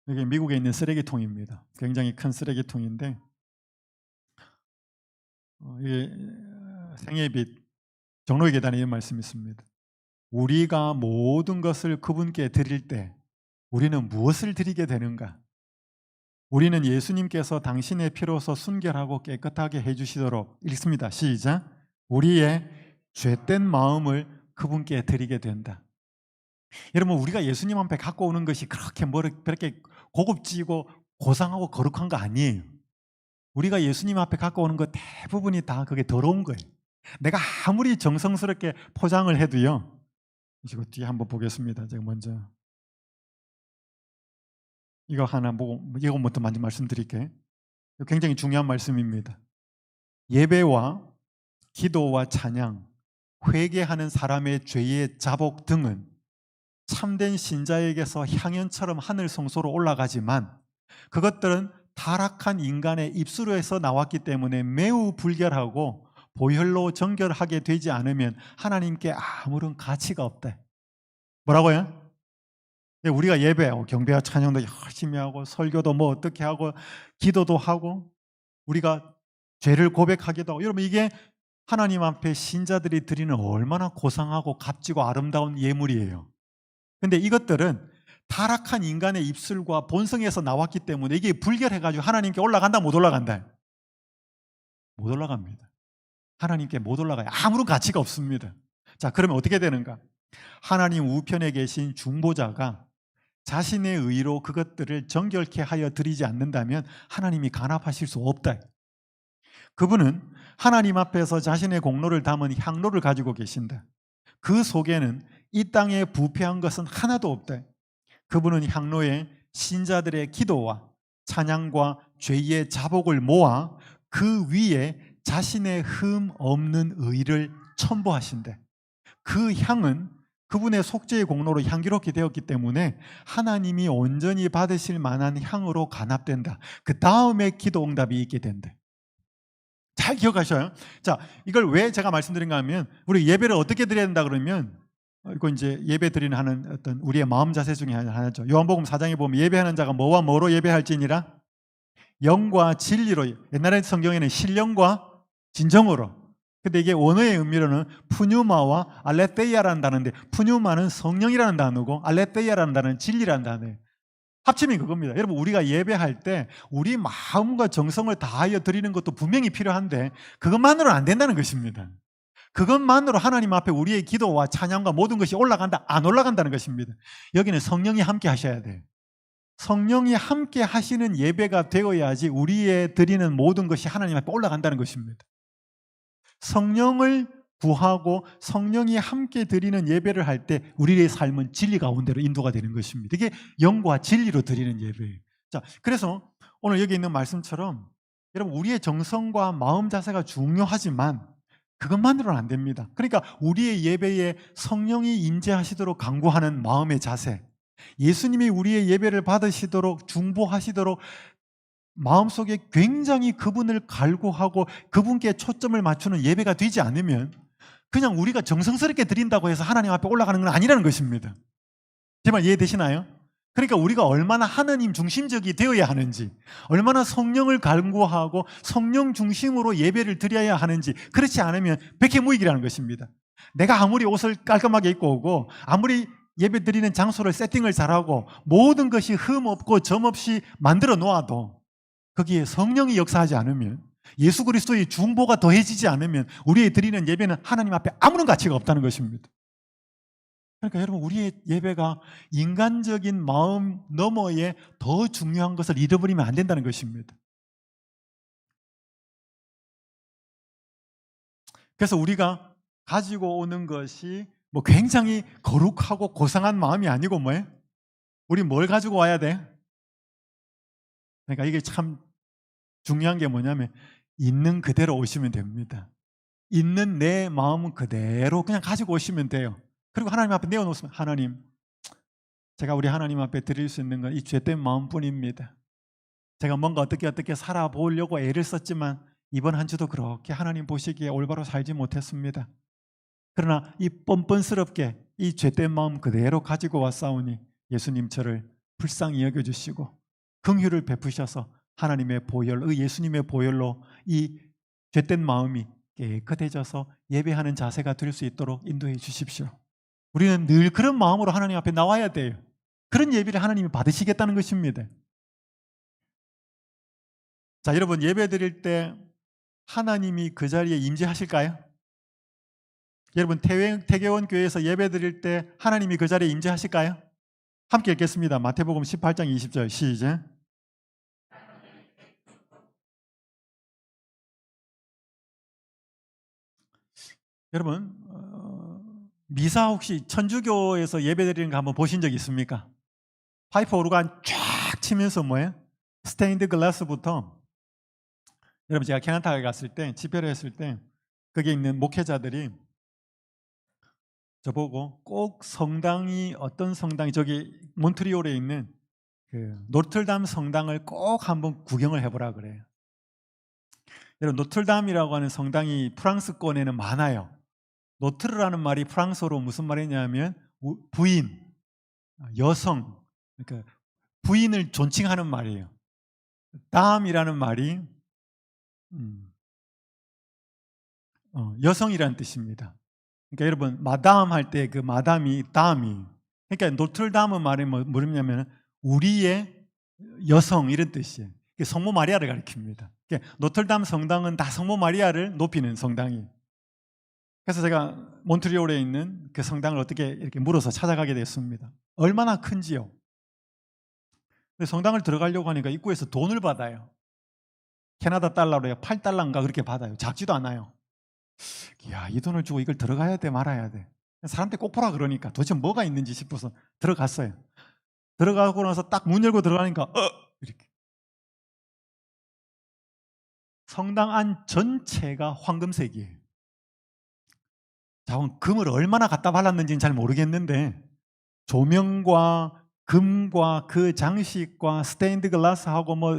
이게 미국에 있는 쓰레기통입니다. 굉장히 큰 쓰레기통인데, 이게 생애의 빛 종로의 계단에 이런 말씀이 있습니다. 우리가 모든 것을 그분께 드릴 때 우리는 무엇을 드리게 되는가? 우리는 예수님께서 당신의 피로서 순결하고 깨끗하게 해주시도록, 읽습니다. 시작. 우리의 죄된 마음을 그분께 드리게 된다. 여러분, 우리가 예수님 앞에 갖고 오는 것이 그렇게 고급지고 고상하고 거룩한 거 아니에요. 우리가 예수님 앞에 갖고 오는 것 대부분이 다 그게 더러운 거예요. 내가 아무리 정성스럽게 포장을 해도요. 이거 뒤에 한번 보겠습니다. 제가 먼저 이거 하나 보고 이거부터 먼저 말씀드릴게요. 굉장히 중요한 말씀입니다. 예배와 기도와 찬양, 회개하는 사람의 죄의 자복 등은 참된 신자에게서 향연처럼 하늘 성소로 올라가지만 그것들은 타락한 인간의 입술에서 나왔기 때문에 매우 불결하고 보혈로 정결하게 되지 않으면 하나님께 아무런 가치가 없다. 뭐라고요? 우리가 예배하고 경배와 찬양도 열심히 하고 설교도 어떻게 하고 기도도 하고 우리가 죄를 고백하기도 하고, 여러분 이게 하나님 앞에 신자들이 드리는 얼마나 고상하고 값지고 아름다운 예물이에요. 근데 이것들은 타락한 인간의 입술과 본성에서 나왔기 때문에 이게 불결해가지고 하나님께 올라간다 못 올라간다? 못 올라갑니다. 하나님께 못 올라가요. 아무런 가치가 없습니다. 자, 그러면 어떻게 되는가? 하나님 우편에 계신 중보자가 자신의 의로 그것들을 정결케 하여 드리지 않는다면 하나님이 간합하실 수 없다. 그분은 하나님 앞에서 자신의 공로를 담은 향로를 가지고 계신다. 그 속에는 이 땅에 부패한 것은 하나도 없다. 그분은 향로에 신자들의 기도와 찬양과 죄의 자복을 모아 그 위에 자신의 흠 없는 의를 첨부하신다. 그 향은 그분의 속죄의 공로로 향기롭게 되었기 때문에 하나님이 온전히 받으실 만한 향으로 간합된다. 그 다음에 기도 응답이 있게 된다. 잘 기억하셔요. 자, 이걸 왜 제가 말씀드린가 하면, 우리 예배를 어떻게 드려야 된다 그러면, 이거 이제 예배 드리는 하는 어떤 우리의 마음 자세 중에 하나죠. 요한복음 4장에 보면 예배하는 자가 뭐와 뭐로 예배할지니라? 영과 진리로. 옛날에 성경에는 신령과 진정으로. 근데 이게 원어의 의미로는 푸뉴마와 알레테이아라는 단어인데, 푸뉴마는 성령이라는 단어고 알레테이아라는 단어는 진리라는 단어예요. 합치면 그겁니다. 여러분, 우리가 예배할 때 우리 마음과 정성을 다하여 드리는 것도 분명히 필요한데 그것만으로는 안 된다는 것입니다. 그것만으로 하나님 앞에 우리의 기도와 찬양과 모든 것이 올라간다? 안 올라간다는 것입니다. 여기는 성령이 함께 하셔야 돼요. 성령이 함께 하시는 예배가 되어야지 우리의 드리는 모든 것이 하나님 앞에 올라간다는 것입니다. 성령을 구하고 성령이 함께 드리는 예배를 할 때 우리의 삶은 진리 가운데로 인도가 되는 것입니다. 이게 영과 진리로 드리는 예배예요. 자, 그래서 오늘 여기 있는 말씀처럼 여러분 우리의 정성과 마음 자세가 중요하지만 그것만으로는 안 됩니다. 그러니까 우리의 예배에 성령이 임재하시도록 간구하는 마음의 자세, 예수님이 우리의 예배를 받으시도록 중보하시도록 마음속에 굉장히 그분을 갈구하고 그분께 초점을 맞추는 예배가 되지 않으면 그냥 우리가 정성스럽게 드린다고 해서 하나님 앞에 올라가는 건 아니라는 것입니다. 제 말 이해되시나요? 그러니까 우리가 얼마나 하나님 중심적이 되어야 하는지, 얼마나 성령을 간구하고 성령 중심으로 예배를 드려야 하는지, 그렇지 않으면 백해무익이라는 것입니다. 내가 아무리 옷을 깔끔하게 입고 오고 아무리 예배 드리는 장소를 세팅을 잘하고 모든 것이 흠 없고 점 없이 만들어 놓아도 거기에 성령이 역사하지 않으면, 예수 그리스도의 중보가 더해지지 않으면 우리의 드리는 예배는 하나님 앞에 아무런 가치가 없다는 것입니다. 그러니까 여러분 우리의 예배가 인간적인 마음 너머에 더 중요한 것을 잃어버리면 안 된다는 것입니다. 그래서 우리가 가지고 오는 것이 뭐 굉장히 거룩하고 고상한 마음이 아니고 뭐예요? 우리 뭘 가지고 와야 돼? 그러니까 이게 참 중요한 게 뭐냐면 있는 그대로 오시면 됩니다. 있는 내 마음 그대로 그냥 가지고 오시면 돼요. 그리고 하나님 앞에 내어놓으면 하나님, 제가 우리 하나님 앞에 드릴 수 있는 건 이 죄된 마음뿐입니다. 제가 뭔가 어떻게 살아보려고 애를 썼지만 이번 한 주도 그렇게 하나님 보시기에 올바로 살지 못했습니다. 그러나 이 뻔뻔스럽게 이 죄된 마음 그대로 가지고 왔사오니 예수님 저를 불쌍히 여겨주시고 긍휼을 베푸셔서 하나님의 보혈, 예수님의 보혈로 이 죄된 마음이 깨끗해져서 예배하는 자세가 될 수 있도록 인도해 주십시오. 우리는 늘 그런 마음으로 하나님 앞에 나와야 돼요. 그런 예배를 하나님이 받으시겠다는 것입니다. 자, 여러분 예배 드릴 때 하나님이 그 자리에 임재하실까요? 여러분 태계원 교회에서 예배 드릴 때 하나님이 그 자리에 임재하실까요? 함께 읽겠습니다. 마태복음 18장 20절 시작. 여러분 미사 혹시 천주교에서 예배 드리는 거 한번 보신 적 있습니까? 파이프 오르간 쫙 치면서 뭐예요? 스테인드 글라스부터, 여러분 제가 캐나다에 갔을 때 집회를 했을 때 거기에 있는 목회자들이 저보고 꼭 성당이, 어떤 성당이 저기 몬트리올에 있는 그 노틀담 성당을 꼭 한번 구경을 해보라 그래요. 여러분 노틀담이라고 하는 성당이 프랑스권에는 많아요. 노트르라는 말이 프랑스어로 무슨 말이냐면 부인, 여성, 그러니까 부인을 존칭하는 말이에요. 담이라는 말이 여성이라는 뜻입니다. 그러니까 여러분 마담 할 때 그 마담이 담이, 그러니까 노틀담은 말이 뭐냐면 우리의 여성 이런 뜻이에요. 성모 마리아를 가리킵니다. 그러니까 노틀담 성당은 다 성모 마리아를 높이는 성당이에요. 그래서 제가 몬트리올에 있는 그 성당을 어떻게 이렇게 물어서 찾아가게 됐습니다. 얼마나 큰지요. 근데 성당을 들어가려고 하니까 입구에서 돈을 받아요. 캐나다 달러로요 8달러인가 그렇게 받아요. 작지도 않아요. 이야, 이 돈을 주고 이걸 들어가야 돼 말아야 돼. 사람들 꼭 보라 그러니까 도대체 뭐가 있는지 싶어서 들어갔어요. 들어가고 나서 딱 문 열고 들어가니까 이렇게 성당 안 전체가 황금색이에요. 자, 금을 얼마나 갖다 발랐는지는 잘 모르겠는데 조명과 금과 그 장식과 스테인드 글라스하고 뭐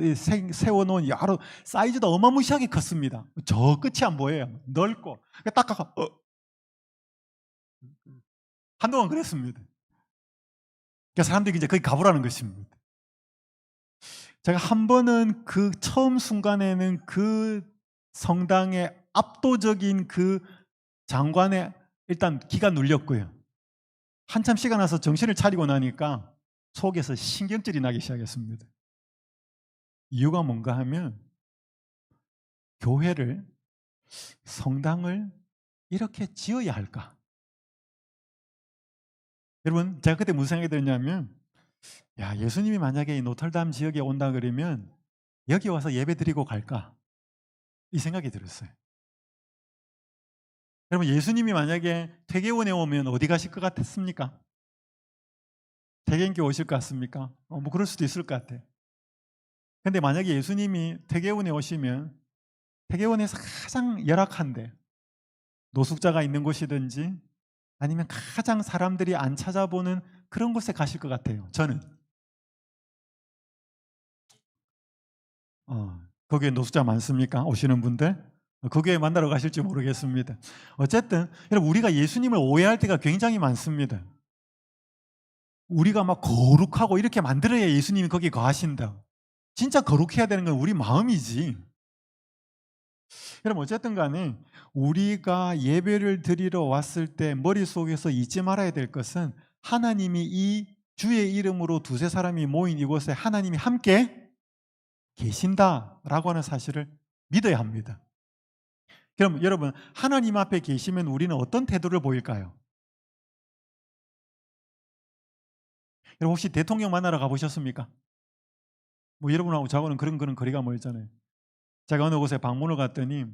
세워놓은 여러 사이즈도 어마무시하게 컸습니다. 저 끝이 안 보여요. 넓고 딱 가서 한동안 그랬습니다. 그러니까 사람들이 이제 거기 가보라는 것입니다. 제가 한 번은 그 처음 순간에는 그 성당의 압도적인 그 장관에 일단 기가 눌렸고요. 한참 시간 나서 정신을 차리고 나니까 속에서 신경질이 나기 시작했습니다. 이유가 뭔가 하면 교회를, 성당을 이렇게 지어야 할까? 여러분 제가 그때 무슨 생각이 들었냐면, 야, 예수님이 만약에 이 노틀담 지역에 온다 그러면 여기 와서 예배 드리고 갈까? 이 생각이 들었어요. 여러분 예수님이 만약에 퇴계원에 오면 어디 가실 것 같습니까? 퇴계인교 오실 것 같습니까? 뭐 그럴 수도 있을 것 같아요. 근데 만약에 예수님이 퇴계원에 오시면 퇴계원에서 가장 열악한데 노숙자가 있는 곳이든지 아니면 가장 사람들이 안 찾아보는 그런 곳에 가실 것 같아요. 저는. 거기에 노숙자 많습니까? 오시는 분들? 거기에 만나러 가실지 모르겠습니다. 어쨌든 여러분 우리가 예수님을 오해할 때가 굉장히 많습니다. 우리가 막 거룩하고 이렇게 만들어야 예수님이 거기에 거하신다. 진짜 거룩해야 되는 건 우리 마음이지. 여러분 어쨌든 간에 우리가 예배를 드리러 왔을 때 머릿속에서 잊지 말아야 될 것은 하나님이 이 주의 이름으로 두세 사람이 모인 이곳에 하나님이 함께 계신다라고 하는 사실을 믿어야 합니다. 그럼 여러분 하나님 앞에 계시면 우리는 어떤 태도를 보일까요? 여러분 혹시 대통령 만나러 가보셨습니까? 뭐 여러분하고 저하고는 그런 거리가 멀잖아요. 제가 어느 곳에 방문을 갔더니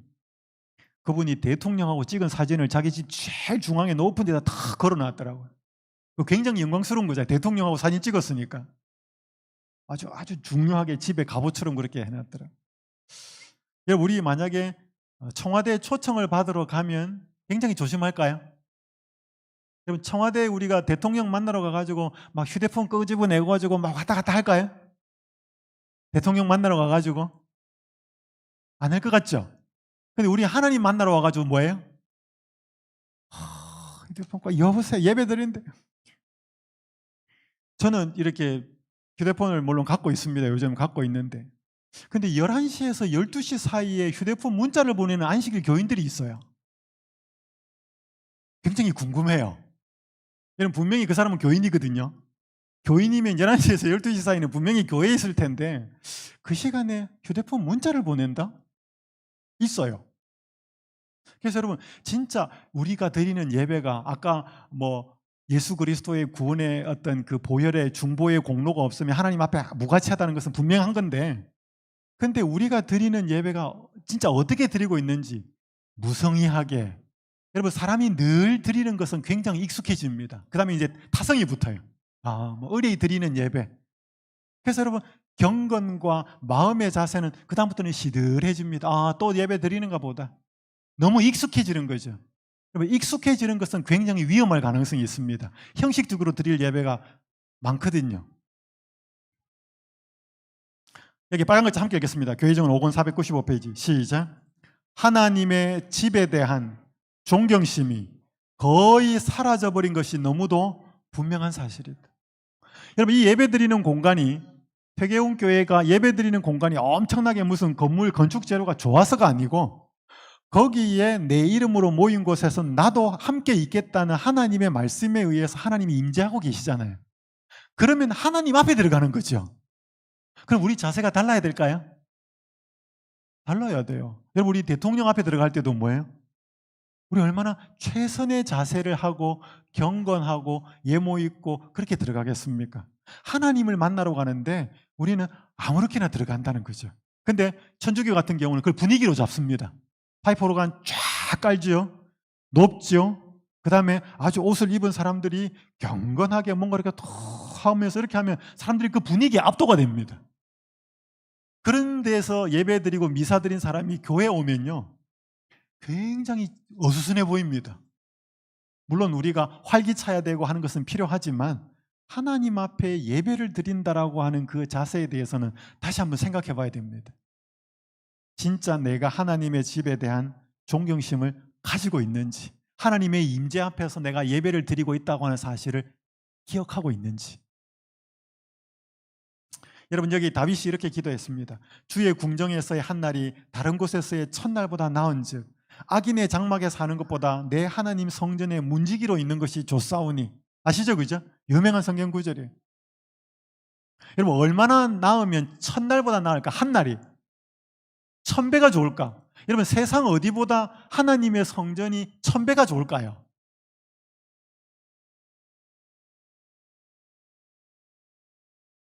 그분이 대통령하고 찍은 사진을 자기 집 제일 중앙에 높은 데다 다 걸어놨더라고요. 굉장히 영광스러운 거잖아요. 대통령하고 사진 찍었으니까. 아주 중요하게 집에 갑옷처럼 그렇게 해놨더라고요. 여러분 우리 만약에 청와대 초청을 받으러 가면 굉장히 조심할까요? 여러분 청와대 우리가 대통령 만나러 가가지고 막 휴대폰 끄집어내고 가지고 막 왔다 갔다 할까요? 대통령 만나러 가가지고 안 할 것 같죠? 근데 우리 하나님 만나러 와가지고 뭐예요? 휴대폰 여보세요 예배 드리는데 저는 이렇게 휴대폰을 물론 갖고 있습니다. 요즘 갖고 있는데 근데 11시에서 12시 사이에 휴대폰 문자를 보내는 안식일 교인들이 있어요. 굉장히 궁금해요. 여러분 분명히 그 사람은 교인이거든요. 교인이면 11시에서 12시 사이는 분명히 교회에 있을 텐데 그 시간에 휴대폰 문자를 보낸다? 있어요. 그래서 여러분 진짜 우리가 드리는 예배가 아까 뭐 예수 그리스도의 구원의 어떤 그 보혈의 중보의 공로가 없으면 하나님 앞에 무가치하다는 것은 분명한 건데 근데 우리가 드리는 예배가 진짜 어떻게 드리고 있는지 무성의하게 여러분 사람이 늘 드리는 것은 굉장히 익숙해집니다. 그 다음에 이제 타성이 붙어요. 뭐 의뢰이 드리는 예배. 그래서 여러분 경건과 마음의 자세는 그 다음부터는 시들해집니다. 또 예배 드리는가 보다. 너무 익숙해지는 거죠. 여러분 익숙해지는 것은 굉장히 위험할 가능성이 있습니다. 형식적으로 드릴 예배가 많거든요. 여기 빨간 글자 함께 읽겠습니다. 교회정은 5권 495페이지 시작. 하나님의 집에 대한 존경심이 거의 사라져버린 것이 너무도 분명한 사실이다. 여러분 이 예배드리는 공간이 회개온 교회가 예배드리는 공간이 엄청나게 무슨 건물 건축 재료가 좋아서가 아니고 거기에 내 이름으로 모인 곳에서 나도 함께 있겠다는 하나님의 말씀에 의해서 하나님이 임재하고 계시잖아요. 그러면 하나님 앞에 들어가는 거죠. 그럼 우리 자세가 달라야 될까요? 달라야 돼요. 여러분 우리 대통령 앞에 들어갈 때도 뭐예요? 우리 얼마나 최선의 자세를 하고 경건하고 예모 있고 그렇게 들어가겠습니까? 하나님을 만나러 가는데 우리는 아무렇게나 들어간다는 거죠. 근데 천주교 같은 경우는 그걸 분위기로 잡습니다. 파이프 오르간 쫙 깔지요. 높지요. 그 다음에 아주 옷을 입은 사람들이 경건하게 뭔가 이렇게 톡 하면서 이렇게 하면 사람들이 그 분위기에 압도가 됩니다. 그런 데서 예배 드리고 미사 드린 사람이 교회에 오면요 굉장히 어수선해 보입니다. 물론 우리가 활기차야 되고 하는 것은 필요하지만 하나님 앞에 예배를 드린다라고 하는 그 자세에 대해서는 다시 한번 생각해 봐야 됩니다. 진짜 내가 하나님의 집에 대한 존경심을 가지고 있는지, 하나님의 임재 앞에서 내가 예배를 드리고 있다고 하는 사실을 기억하고 있는지. 여러분 여기 다윗이 이렇게 기도했습니다. 주의 궁정에서의 한 날이 다른 곳에서의 첫날보다 나은즉 악인의 장막에 사는 것보다 내 하나님 성전의 문지기로 있는 것이 좋사오니. 아시죠? 그죠? 유명한 성경 구절이에요. 여러분 얼마나 나으면 첫날보다 나을까? 한 날이 1000배가 좋을까? 여러분 세상 어디보다 하나님의 성전이 1000배가 좋을까요?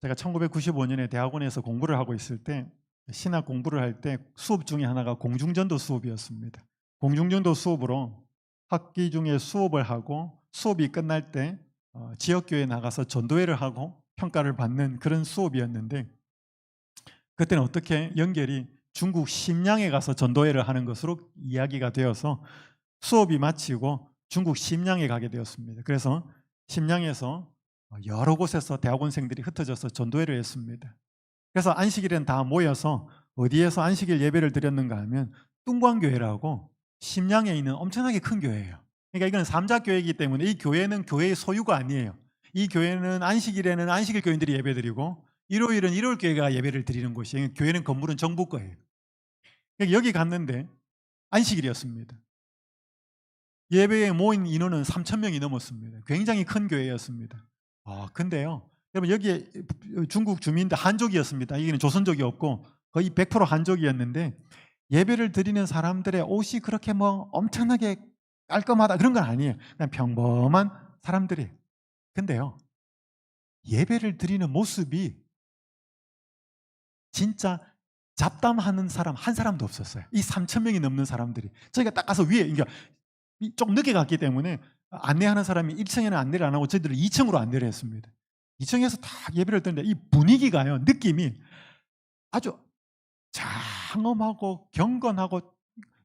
제가 1995년에 대학원에서 공부를 하고 있을 때 신학 공부를 할 때 수업 중에 하나가 공중전도 수업이었습니다. 공중전도 수업으로 학기 중에 수업을 하고 수업이 끝날 때 지역교회에 나가서 전도회를 하고 평가를 받는 그런 수업이었는데 그때는 어떻게 연결이 중국 심양에 가서 전도회를 하는 것으로 이야기가 되어서 수업이 마치고 중국 심양에 가게 되었습니다. 그래서 심양에서 여러 곳에서 대학원생들이 흩어져서 전도회를 했습니다. 그래서 안식일엔 다 모여서 어디에서 안식일 예배를 드렸는가 하면 뚱광교회라고 심양에 있는 엄청나게 큰 교회예요. 그러니까 이건 삼자교회이기 때문에 이 교회는 교회의 소유가 아니에요. 이 교회는 안식일에는 안식일 교인들이 예배드리고 일요일은 일요일 교회가 예배를 드리는 곳이에요. 교회는 건물은 정부 거예요. 그러니까 여기 갔는데 안식일이었습니다. 예배에 모인 인원은 3,000명이 넘었습니다. 굉장히 큰 교회였습니다. 근데요, 여러분 여기에 중국 주민들 한족이었습니다. 여기는 조선족이 없고 거의 100% 한족이었는데 예배를 드리는 사람들의 옷이 그렇게 뭐 엄청나게 깔끔하다 그런 건 아니에요. 그냥 평범한 사람들이. 근데요, 예배를 드리는 모습이 진짜 잡담하는 사람 한 사람도 없었어요. 이 3,000명이 넘는 사람들이. 저희가 딱 가서 위에, 그러니까 좀 늦게 갔기 때문에 안내하는 사람이 1층에는 안내를 안 하고 저희들을 2층으로 안내를 했습니다. 2층에서 딱 예배를 드는데 이 분위기가요, 느낌이 아주 장엄하고 경건하고,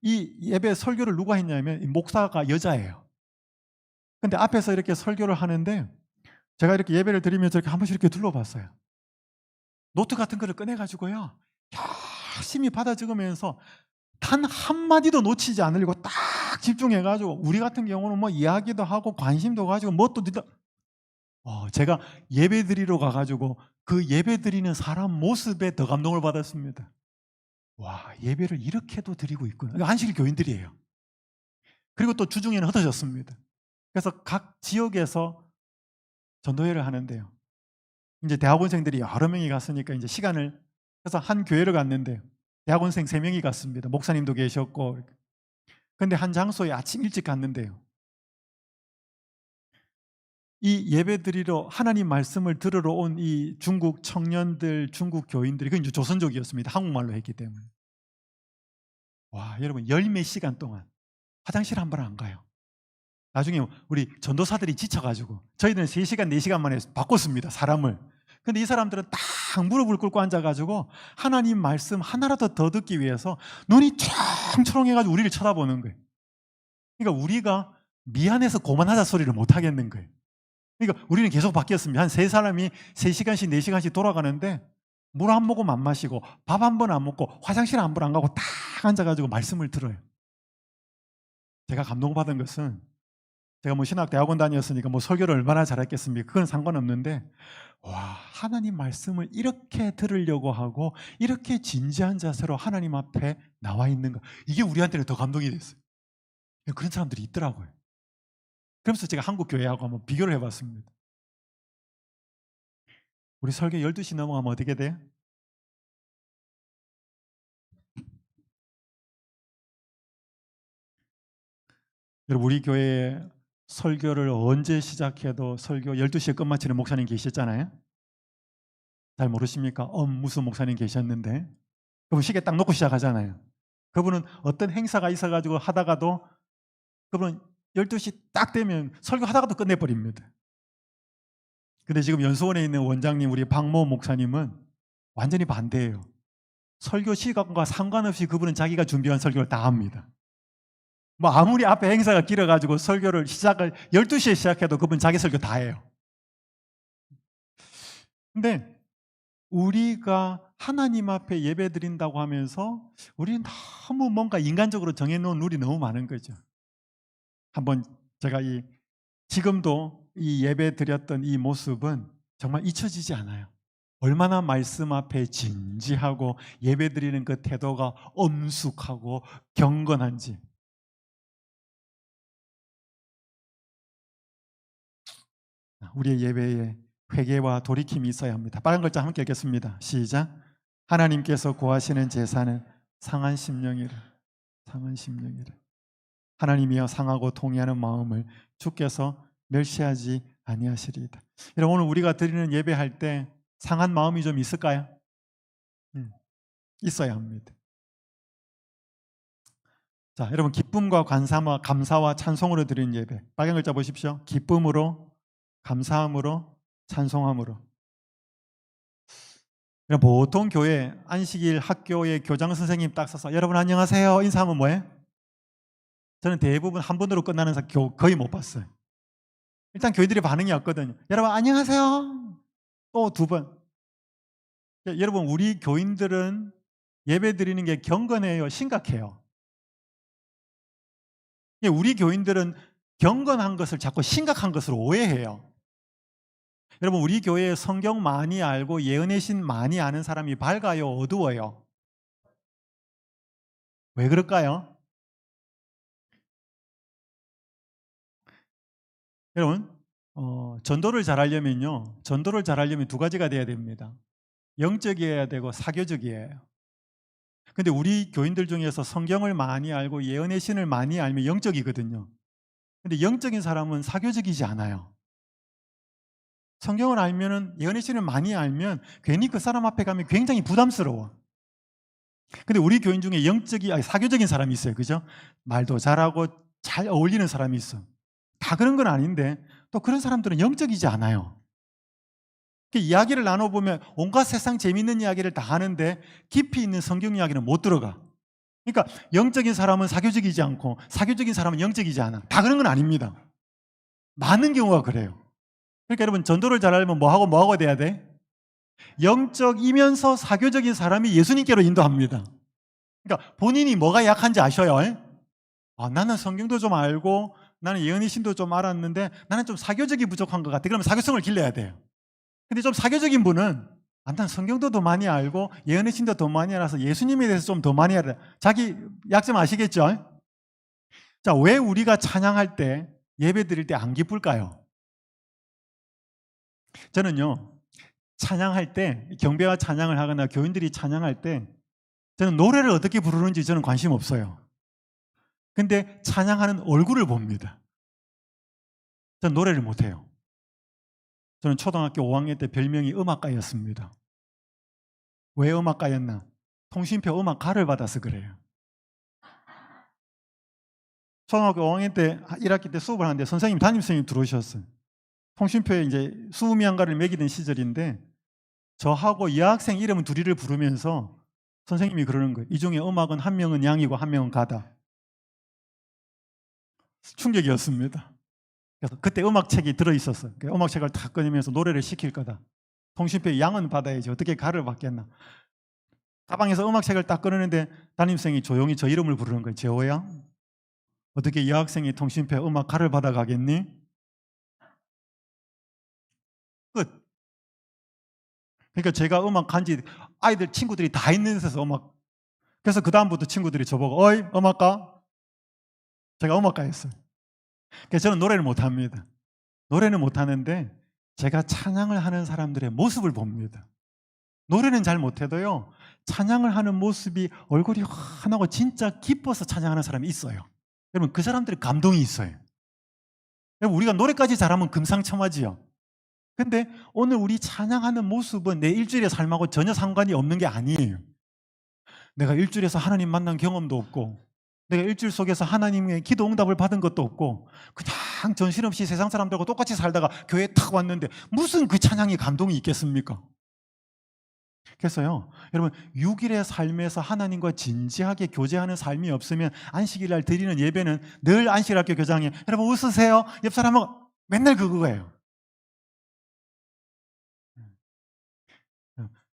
이 예배 설교를 누가 했냐면 이 목사가 여자예요. 근데 앞에서 이렇게 설교를 하는데 제가 이렇게 예배를 드리면서 이렇게 한 번씩 이렇게 둘러봤어요. 노트 같은 거를 꺼내가지고요, 열심히 받아 적으면서 단 한마디도 놓치지 않으려고 딱 집중해가지고, 우리 같은 경우는 뭐 이야기도 하고 관심도 가지고 뭣도 제가 예배 드리러 가가지고 그 예배 드리는 사람 모습에 더 감동을 받았습니다. 와, 예배를 이렇게도 드리고 있구나. 안식일 교인들이에요. 그리고 또 주중에는 흩어졌습니다. 그래서 각 지역에서 전도회를 하는데요, 이제 대학원생들이 여러 명이 갔으니까 이제 시간을, 그래서 한 교회를 갔는데 대학원생 3명이 갔습니다. 목사님도 계셨고. 근데 한 장소에 아침 일찍 갔는데요, 이 예배 드리러 하나님 말씀을 들으러 온 이 중국 청년들, 중국 교인들이, 그 이제 조선족이었습니다. 한국말로 했기 때문에. 와, 여러분 열 몇 시간 동안 화장실 한 번 안 가요. 나중에 우리 전도사들이 지쳐가지고 저희들은 3시간, 4시간 만에 바꿨습니다, 사람을. 근데 이 사람들은 딱 무릎을 꿇고 앉아가지고 하나님 말씀 하나라도 더 듣기 위해서 눈이 초롱초롱해가지고 우리를 쳐다보는 거예요. 그러니까 우리가 미안해서 고만하자 소리를 못 하겠는 거예요. 그러니까 우리는 계속 바뀌었습니다. 한 3사람이 3시간씩 4시간씩 돌아가는데 물 한 모금 안 마시고 밥 한 번 안 먹고 화장실 한 번 안 가고 딱 앉아가지고 말씀을 들어요. 제가 감동받은 것은, 제가 뭐 신학 대학원 다녔으니까 뭐 설교를 얼마나 잘했겠습니까? 그건 상관없는데, 와, 하나님 말씀을 이렇게 들으려고 하고 이렇게 진지한 자세로 하나님 앞에 나와 있는 거, 이게 우리한테는 더 감동이 됐어요. 그런 사람들이 있더라고요. 그러면서 제가 한국 교회하고 한번 비교를 해봤습니다. 우리 설교 12시 넘어가면 어떻게 돼요? 여러분, 우리 교회에 설교를 언제 시작해도 설교 12시에 끝마치는 목사님 계셨잖아요. 잘 모르십니까? 무슨 목사님 계셨는데 그분 시계 딱 놓고 시작하잖아요. 그분은 어떤 행사가 있어가지고 하다가도 그분은 12시 딱 되면 설교하다가도 끝내버립니다. 근데 지금 연수원에 있는 원장님, 우리 박모 목사님은 완전히 반대예요. 설교 시간과 상관없이 그분은 자기가 준비한 설교를 다 합니다. 뭐 아무리 앞에 행사가 길어가지고 설교를 시작을 12시에 시작해도 그분 자기 설교 다 해요. 근데 우리가 하나님 앞에 예배 드린다고 하면서 우리는 너무 뭔가 인간적으로 정해놓은 룰이 너무 많은 거죠. 한번 제가 지금도 이 예배 드렸던 이 모습은 정말 잊혀지지 않아요. 얼마나 말씀 앞에 진지하고 예배 드리는 그 태도가 엄숙하고 경건한지. 우리의 예배에 회개와 돌이킴이 있어야 합니다. 빨간 글자 함께 읽겠습니다. 시작. 하나님께서 구하시는 제사는 상한 심령이라. 상한 심령이라. 하나님이여, 상하고 동의하는 마음을 주께서 멸시하지 아니하시리이다. 여러분, 오늘 우리가 드리는 예배할 때 상한 마음이 좀 있을까요? 있어야 합니다. 자, 여러분 기쁨과 감사와 찬송으로 드리는 예배. 빨간 글자 보십시오. 기쁨으로, 감사함으로, 찬송함으로. 보통 교회 안식일 학교의 교장 선생님 딱 서서 여러분 안녕하세요 인사하면 뭐예요? 저는 대부분 한 번으로 끝나는 거의 못 봤어요. 일단 교인들의 반응이 없거든요. 여러분 안녕하세요. 또 두 번. 여러분 우리 교인들은 예배 드리는 게 경건해요? 심각해요? 우리 교인들은 경건한 것을 자꾸 심각한 것으로 오해해요. 여러분 우리 교회에 성경 많이 알고 예언의 신 많이 아는 사람이 밝아요? 어두워요? 왜 그럴까요? 여러분 전도를 잘하려면요, 전도를 잘하려면 두 가지가 돼야 됩니다. 영적이어야 되고 사교적이어야. 근데 우리 교인들 중에서 성경을 많이 알고 예언의 신을 많이 알면 영적이거든요. 근데 영적인 사람은 사교적이지 않아요. 성경을 알면은, 예언의 신을 많이 알면 괜히 그 사람 앞에 가면 굉장히 부담스러워. 근데 우리 교인 중에 사교적인 사람이 있어요. 그죠? 말도 잘하고 잘 어울리는 사람이 있어. 다 그런 건 아닌데 또 그런 사람들은 영적이지 않아요. 이야기를 나눠보면 온갖 세상 재밌는 이야기를 다 하는데 깊이 있는 성경 이야기는 못 들어가. 그러니까 영적인 사람은 사교적이지 않고 사교적인 사람은 영적이지 않아. 다 그런 건 아닙니다. 많은 경우가 그래요. 그러니까 여러분 전도를 잘하려면 뭐하고 돼야 돼? 영적이면서 사교적인 사람이 예수님께로 인도합니다. 그러니까 본인이 뭐가 약한지 아셔요. 나는 성경도 좀 알고 나는 예언의 신도 좀 알았는데 나는 좀 사교적이 부족한 것 같아. 그러면 사교성을 길러야 돼요. 근데 좀 사교적인 분은 난 성경도 더 많이 알고 예언의 신도 더 많이 알아서 예수님에 대해서 좀 더 많이 알아요. 자기 약점 아시겠죠? 자, 왜 우리가 찬양할 때, 예배 드릴 때 안 기쁠까요? 저는요, 찬양할 때, 경배와 찬양을 하거나 교인들이 찬양할 때 저는 노래를 어떻게 부르는지 저는 관심 없어요. 근데 찬양하는 얼굴을 봅니다. 저는 노래를 못해요. 저는 초등학교 5학년 때 별명이 음악가였습니다. 왜 음악가였나? 통신표 음악가를 받아서 그래요. 초등학교 5학년 때 1학기 때 수업을 하는데 담임선생님 들어오셨어요. 통신표에 이제 수음이한가를 매기던 시절인데 저하고 여학생 이름 둘이를 부르면서 선생님이 그러는 거예요. 이 중에 음악은 한 명은 양이고 한 명은 가다. 충격이었습니다. 그래서 그때 음악책이 들어있었어요. 음악책을 다 꺼내면서 노래를 시킬 거다. 통신표에 양은 받아야지 어떻게 가를 받겠나. 가방에서 음악책을 딱 꺼내는데 담임선생님이 조용히 저 이름을 부르는 거예요. 재호야, 어떻게 여학생이 통신표에 음악 가를 받아가겠니? 끝. 그러니까 제가 음악 간지 아이들 친구들이 다 있는 데서 음악. 그래서 그 다음부터 친구들이 저보고 어이 음악가? 제가 음악가였어요. 그래서 저는 노래를 못합니다. 노래는 못하는데 제가 찬양을 하는 사람들의 모습을 봅니다. 노래는 잘 못해도요, 찬양을 하는 모습이 얼굴이 환하고 진짜 기뻐서 찬양하는 사람이 있어요. 여러분 그 사람들의 감동이 있어요. 여러분 우리가 노래까지 잘하면 금상첨화지요. 근데 오늘 우리 찬양하는 모습은 내 일주일의 삶하고 전혀 상관이 없는 게 아니에요. 내가 일주일에서 하나님 만난 경험도 없고 내가 일주일 속에서 하나님의 기도 응답을 받은 것도 없고 그냥 정신없이 세상 사람들하고 똑같이 살다가 교회에 탁 왔는데 무슨 그 찬양이 감동이 있겠습니까? 그래서요, 여러분 6일의 삶에서 하나님과 진지하게 교제하는 삶이 없으면 안식일 날 드리는 예배는 늘 안식일학교 교장에 여러분 웃으세요. 옆 사람은 맨날 그거예요.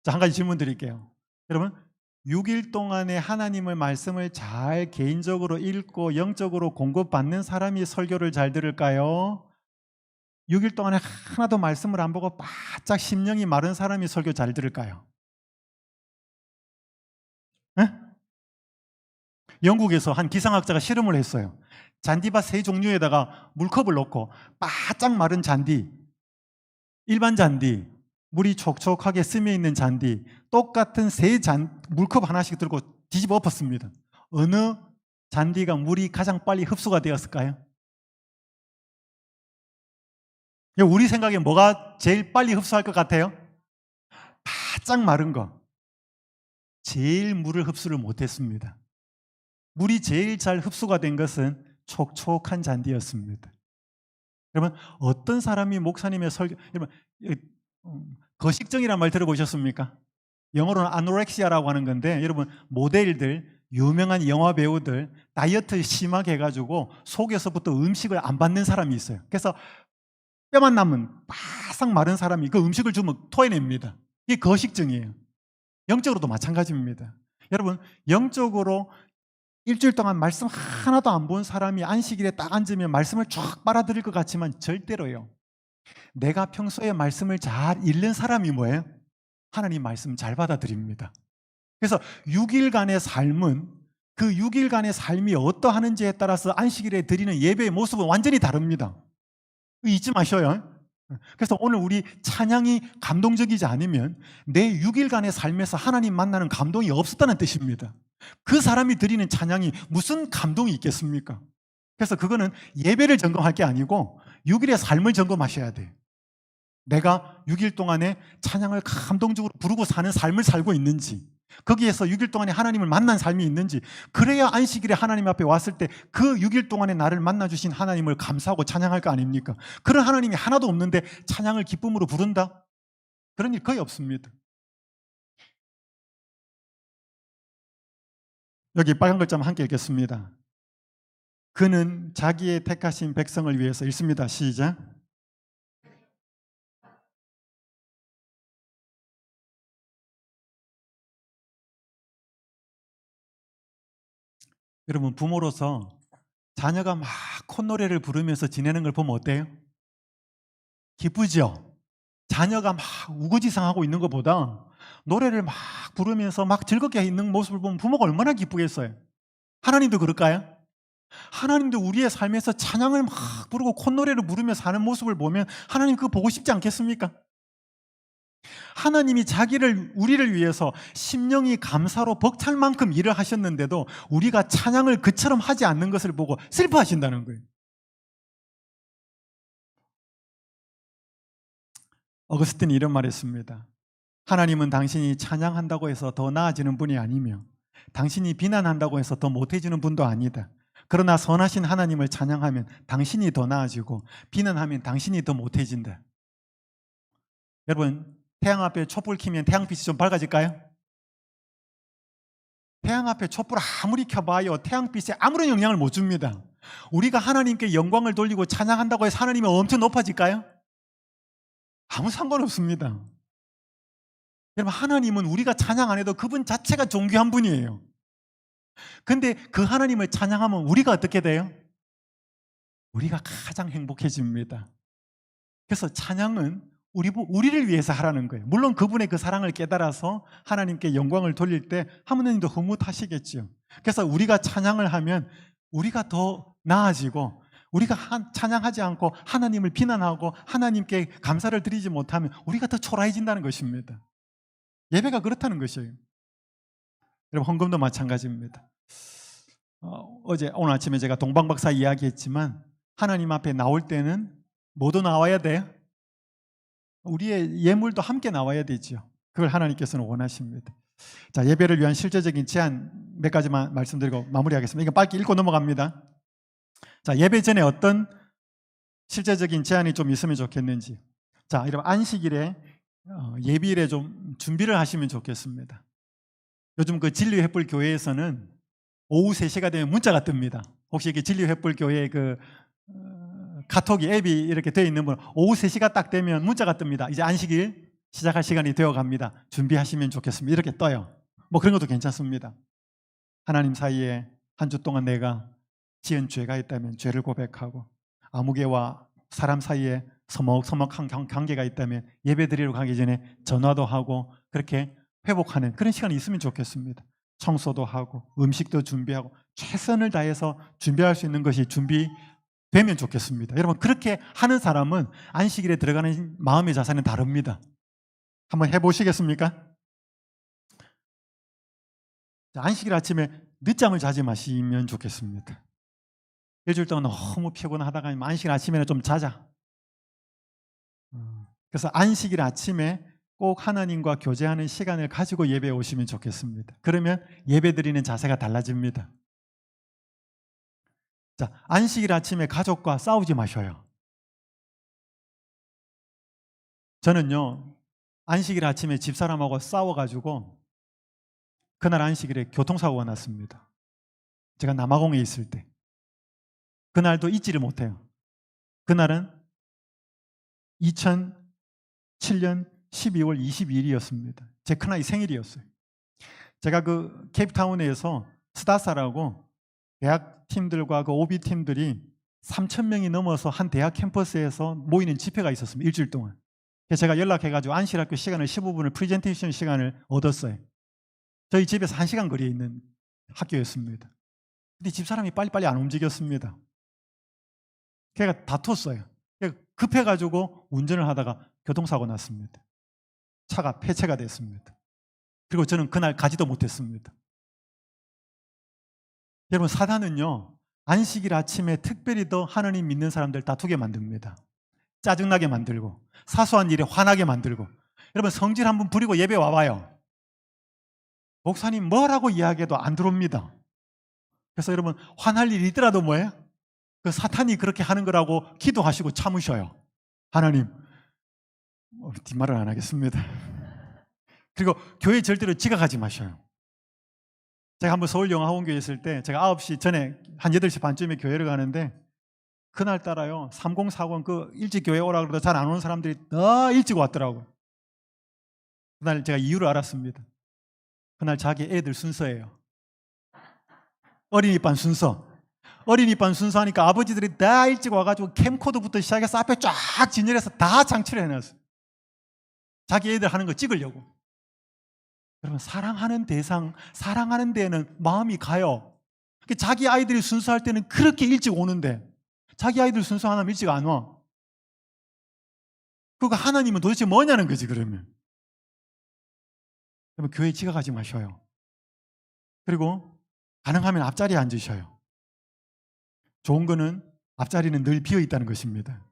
자, 한 가지 질문 드릴게요. 여러분 6일 동안에 하나님의 말씀을 잘 개인적으로 읽고 영적으로 공급받는 사람이 설교를 잘 들을까요? 6일 동안에 하나도 말씀을 안 보고 바짝 심령이 마른 사람이 설교 잘 들을까요? 네? 영국에서 한 기상학자가 실험을 했어요. 잔디밭 3종류에다가 물컵을 넣고 바짝 마른 잔디, 일반 잔디, 물이 촉촉하게 스며 있는 잔디, 똑같은 물컵 하나씩 들고 뒤집어 엎었습니다. 어느 잔디가 물이 가장 빨리 흡수가 되었을까요? 우리 생각에 뭐가 제일 빨리 흡수할 것 같아요? 바짝 마른 거. 제일 물을 흡수를 못했습니다. 물이 제일 잘 흡수가 된 것은 촉촉한 잔디였습니다. 여러분, 어떤 사람이 목사님의 설교, 여러분, 거식증이란 말 들어보셨습니까? 영어로는 아노렉시아라고 하는 건데, 여러분, 모델들, 유명한 영화 배우들 다이어트 심하게 해가지고 속에서부터 음식을 안 받는 사람이 있어요. 그래서 뼈만 남은 바싹 마른 사람이 그 음식을 주면 토해냅니다. 이게 거식증이에요. 영적으로도 마찬가지입니다. 여러분, 영적으로 일주일 동안 말씀 하나도 안 본 사람이 안식일에 딱 앉으면 말씀을 쫙 빨아들일 것 같지만 절대로요. 내가 평소에 말씀을 잘 읽는 사람이 뭐예요? 하나님 말씀 잘 받아들입니다. 그래서 6일간의 삶은 그 6일간의 삶이 어떠하는지에 따라서 안식일에 드리는 예배의 모습은 완전히 다릅니다. 잊지 마셔요. 그래서 오늘 우리 찬양이 감동적이지 않으면 내 6일간의 삶에서 하나님 만나는 감동이 없었다는 뜻입니다. 그 사람이 드리는 찬양이 무슨 감동이 있겠습니까? 그래서 그거는 예배를 점검할 게 아니고 6일의 삶을 점검하셔야 돼요. 내가 6일 동안에 찬양을 감동적으로 부르고 사는 삶을 살고 있는지, 거기에서 6일 동안에 하나님을 만난 삶이 있는지, 그래야 안식일에 하나님 앞에 왔을 때 그 6일 동안에 나를 만나주신 하나님을 감사하고 찬양할 거 아닙니까? 그런 하나님이 하나도 없는데 찬양을 기쁨으로 부른다? 그런 일 거의 없습니다. 여기 빨간 글자 함께 읽겠습니다. 그는 자기의 택하신 백성을 위해서, 읽습니다. 시작. 여러분, 부모로서 자녀가 막 콧노래를 부르면서 지내는 걸 보면 어때요? 기쁘죠? 자녀가 막 우거지상하고 있는 것보다 노래를 막 부르면서 막 즐겁게 있는 모습을 보면 부모가 얼마나 기쁘겠어요? 하나님도 그럴까요? 하나님도 우리의 삶에서 찬양을 막 부르고 콧노래를 부르며 사는 모습을 보면 하나님 그거 보고 싶지 않겠습니까? 하나님이 우리를 위해서 심령이 감사로 벅찰 만큼 일을 하셨는데도 우리가 찬양을 그처럼 하지 않는 것을 보고 슬퍼하신다는 거예요. 어거스틴이 이런 말 했습니다. 하나님은 당신이 찬양한다고 해서 더 나아지는 분이 아니며 당신이 비난한다고 해서 더 못해지는 분도 아니다. 그러나 선하신 하나님을 찬양하면 당신이 더 나아지고 비난하면 당신이 더 못해진다. 여러분, 태양 앞에 촛불 켜면 태양빛이 좀 밝아질까요? 태양 앞에 촛불 아무리 켜봐요 태양빛에 아무런 영향을 못 줍니다. 우리가 하나님께 영광을 돌리고 찬양한다고 해서 하나님이 엄청 높아질까요? 아무 상관없습니다. 여러분, 하나님은 우리가 찬양 안 해도 그분 자체가 존귀한 분이에요. 근데 그 하나님을 찬양하면 우리가 어떻게 돼요? 우리가 가장 행복해집니다. 그래서 찬양은 우리를 위해서 하라는 거예요. 물론 그분의 그 사랑을 깨달아서 하나님께 영광을 돌릴 때 하나님도 흐뭇하시겠죠. 그래서 우리가 찬양을 하면 우리가 더 나아지고, 우리가 찬양하지 않고 하나님을 비난하고 하나님께 감사를 드리지 못하면 우리가 더 초라해진다는 것입니다. 예배가 그렇다는 것이에요. 여러분, 헌금도 마찬가지입니다. 오늘 아침에 제가 동방박사 이야기했지만 하나님 앞에 나올 때는 모두 나와야 돼요. 우리의 예물도 함께 나와야 되죠. 그걸 하나님께서는 원하십니다. 자, 예배를 위한 실제적인 제안 몇 가지만 말씀드리고 마무리하겠습니다. 이거 빨리 읽고 넘어갑니다. 자, 예배 전에 어떤 실제적인 제안이 좀 있으면 좋겠는지. 자, 여러분, 안식일에 예비일에 좀 준비를 하시면 좋겠습니다. 요즘 그 진리 횃불 교회에서는 오후 3시가 되면 문자가 뜹니다. 혹시 이게 진리 횃불 교회 그 카톡이 앱이 이렇게 되어 있는 분, 오후 3시가 딱 되면 문자가 뜹니다. 이제 안식일 시작할 시간이 되어 갑니다. 준비하시면 좋겠습니다. 이렇게 떠요. 뭐 그런 것도 괜찮습니다. 하나님 사이에 한 주 동안 내가 지은 죄가 있다면 죄를 고백하고, 아무개와 사람 사이에 서먹서먹한 관계가 있다면 예배 드리러 가기 전에 전화도 하고 그렇게 회복하는 그런 시간이 있으면 좋겠습니다. 청소도 하고 음식도 준비하고 최선을 다해서 준비할 수 있는 것이 준비되면 좋겠습니다. 여러분, 그렇게 하는 사람은 안식일에 들어가는 마음의 자세는 다릅니다. 한번 해보시겠습니까? 안식일 아침에 늦잠을 자지 마시면 좋겠습니다. 일주일 동안 너무 피곤하다가 안식일 아침에는 좀 자자. 그래서 안식일 아침에 꼭 하나님과 교제하는 시간을 가지고 예배에 오시면 좋겠습니다. 그러면 예배 드리는 자세가 달라집니다. 자, 안식일 아침에 가족과 싸우지 마셔요. 저는요, 안식일 아침에 집사람하고 싸워가지고 그날 안식일에 교통사고가 났습니다. 제가 남아공에 있을 때. 그날도 잊지를 못해요. 그날은 2007년 12월 22일이었습니다. 제 큰아이 생일이었어요. 제가 그 케이프타운에서 스타사라고 대학 팀들과 그 오비 팀들이 3,000명이 넘어서 한 대학 캠퍼스에서 모이는 집회가 있었습니다. 일주일 동안. 그래서 제가 연락해가지고 안식학교 시간을 15분을 프레젠테이션 시간을 얻었어요. 저희 집에서 1시간 거리에 있는 학교였습니다. 근데 집사람이 빨리빨리 안 움직였습니다. 걔가 다퉜어요. 급해가지고 운전을 하다가 교통사고 났습니다. 차가 폐체가 됐습니다. 그리고 저는 그날 가지도 못했습니다. 여러분, 사단은요, 안식일 아침에 특별히 더 하나님 믿는 사람들 다투게 만듭니다. 짜증나게 만들고 사소한 일에 화나게 만들고. 여러분, 성질 한번 부리고 예배 와봐요. 목사님 뭐라고 이야기해도 안 들어옵니다. 그래서 여러분, 화날 일이 있더라도 뭐예요? 그 사탄이 그렇게 하는 거라고 기도하시고 참으셔요. 하나님, 뒷말은 안 하겠습니다. 그리고 교회 절대로 지각하지 마셔요. 제가 한번 서울영화학원교회 있을 때 제가 9시 전에 한 8시 반쯤에 교회를 가는데 그날따라요 3040 그 일찍 교회 오라고 그래도 잘 안 오는 사람들이 더 일찍 왔더라고요. 그날 제가 이유를 알았습니다. 그날 자기 애들 순서예요. 어린이반 순서. 어린이반 순서 하니까 아버지들이 다 일찍 와가지고 캠코더부터 시작해서 앞에 쫙 진열해서 다 장치를 해놨어요. 자기 애들 하는 거 찍으려고. 여러분, 사랑하는 대상, 사랑하는 데에는 마음이 가요. 자기 아이들이 순서할 때는 그렇게 일찍 오는데 자기 아이들 순서 하나면 일찍 안 와. 그거 하나님은 도대체 뭐냐는 거지. 그러면 교회 지각하지 마셔요. 그리고 가능하면 앞자리에 앉으셔요. 좋은 거는 앞자리는 늘 비어 있다는 것입니다.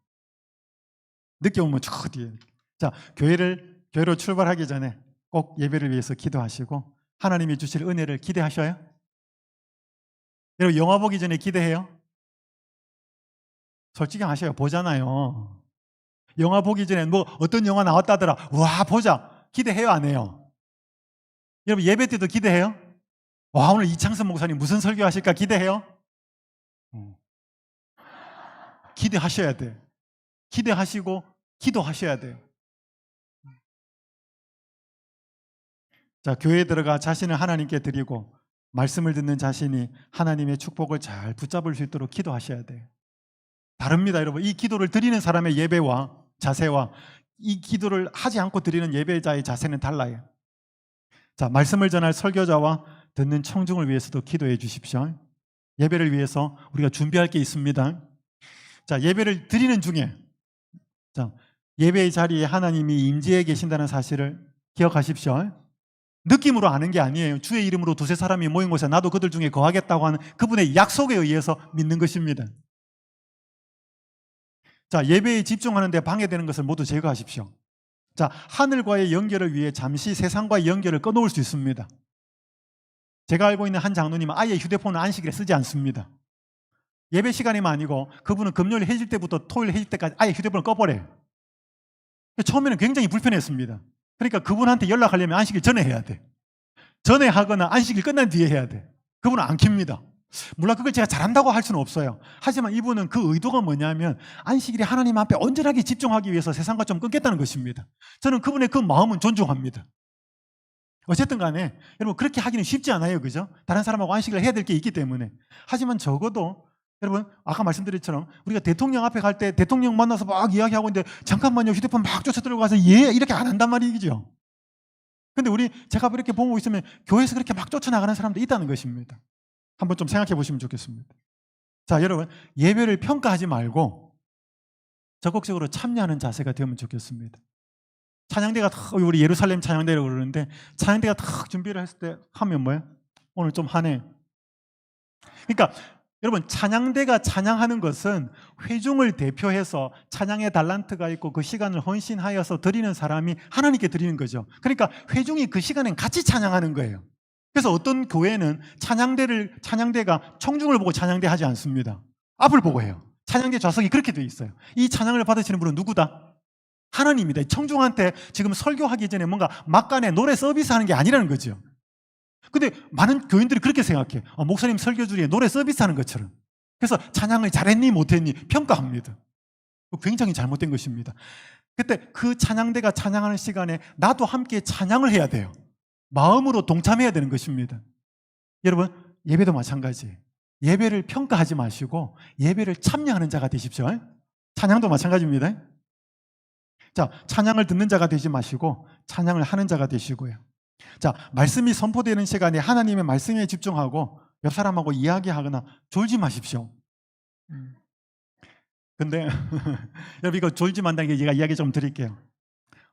늦게 오면 저 뒤에. 자, 교회로 출발하기 전에 꼭 예배를 위해서 기도하시고 하나님이 주실 은혜를 기대하셔요. 여러분, 영화 보기 전에 기대해요? 솔직히 하셔요. 보잖아요. 영화 보기 전에 뭐 어떤 영화 나왔다더라. 와, 보자. 기대해요, 안 해요? 여러분, 예배 때도 기대해요? 와, 오늘 이창선 목사님 무슨 설교하실까 기대해요? 기대하셔야 돼. 기대하시고 기도하셔야 돼요. 자, 교회에 들어가 자신을 하나님께 드리고 말씀을 듣는 자신이 하나님의 축복을 잘 붙잡을 수 있도록 기도하셔야 돼요. 다릅니다, 여러분. 이 기도를 드리는 사람의 예배와 자세와 이 기도를 하지 않고 드리는 예배자의 자세는 달라요. 자, 말씀을 전할 설교자와 듣는 청중을 위해서도 기도해 주십시오. 예배를 위해서 우리가 준비할 게 있습니다. 자, 예배를 드리는 중에 자, 예배의 자리에 하나님이 임재해 계신다는 사실을 기억하십시오. 느낌으로 아는 게 아니에요. 주의 이름으로 두세 사람이 모인 곳에 나도 그들 중에 거하겠다고 하는 그분의 약속에 의해서 믿는 것입니다. 자, 예배에 집중하는 데 방해되는 것을 모두 제거하십시오. 자, 하늘과의 연결을 위해 잠시 세상과의 연결을 끊어올 수 있습니다. 제가 알고 있는 한 장로님은 아예 휴대폰을 안식일에 쓰지 않습니다. 예배 시간이면 아니고 그분은 금요일 해질 때부터 토요일 해질 때까지 아예 휴대폰을 꺼버려요. 처음에는 굉장히 불편했습니다. 그러니까 그분한테 연락하려면 안식일 전에 해야 돼. 전에 하거나 안식일 끝난 뒤에 해야 돼. 그분은 안 킵니다. 물론 그걸 제가 잘한다고 할 수는 없어요. 하지만 이분은 그 의도가 뭐냐면 안식일에 하나님 앞에 온전하게 집중하기 위해서 세상과 좀 끊겠다는 것입니다. 저는 그분의 그 마음은 존중합니다. 어쨌든 간에 여러분, 그렇게 하기는 쉽지 않아요. 그죠? 다른 사람하고 안식일을 해야 될 게 있기 때문에. 하지만 적어도 여러분, 아까 말씀드린 것처럼 우리가 대통령 앞에 갈 때 대통령 만나서 막 이야기하고 있는데 잠깐만요, 휴대폰 막 쫓아 들어가서 이렇게 안 한단 말이죠. 근데 제가 이렇게 보고 있으면 교회에서 그렇게 막 쫓아나가는 사람도 있다는 것입니다. 한번 좀 생각해 보시면 좋겠습니다. 자, 여러분, 예배를 평가하지 말고 적극적으로 참여하는 자세가 되면 좋겠습니다. 찬양대가 우리 예루살렘 찬양대라고 그러는데 찬양대가 탁 준비를 했을 때 하면 뭐예요? 오늘 좀 하네. 그러니까 여러분, 찬양대가 찬양하는 것은 회중을 대표해서 찬양의 달란트가 있고 그 시간을 헌신하여서 드리는 사람이 하나님께 드리는 거죠. 그러니까 회중이 그 시간엔 같이 찬양하는 거예요. 그래서 어떤 교회는 찬양대가 청중을 보고 찬양대 하지 않습니다. 앞을 보고 해요. 찬양대 좌석이 그렇게 되어 있어요. 이 찬양을 받으시는 분은 누구다? 하나님입니다. 청중한테 지금 설교하기 전에 뭔가 막간에 노래 서비스하는 게 아니라는 거죠. 근데 많은 교인들이 그렇게 생각해. 목사님 설교 중에 노래 서비스하는 것처럼. 그래서 찬양을 잘했니 못했니 평가합니다. 굉장히 잘못된 것입니다. 그때 그 찬양대가 찬양하는 시간에 나도 함께 찬양을 해야 돼요. 마음으로 동참해야 되는 것입니다. 여러분, 예배도 마찬가지예요. 예배를 평가하지 마시고 예배를 참여하는 자가 되십시오. 찬양도 마찬가지입니다. 자, 찬양을 듣는 자가 되지 마시고 찬양을 하는 자가 되시고요. 자, 말씀이 선포되는 시간에 하나님의 말씀에 집중하고 옆 사람하고 이야기하거나 졸지 마십시오. 근데 여러분, 이거 졸지 만다는 게 제가 이야기 좀 드릴게요.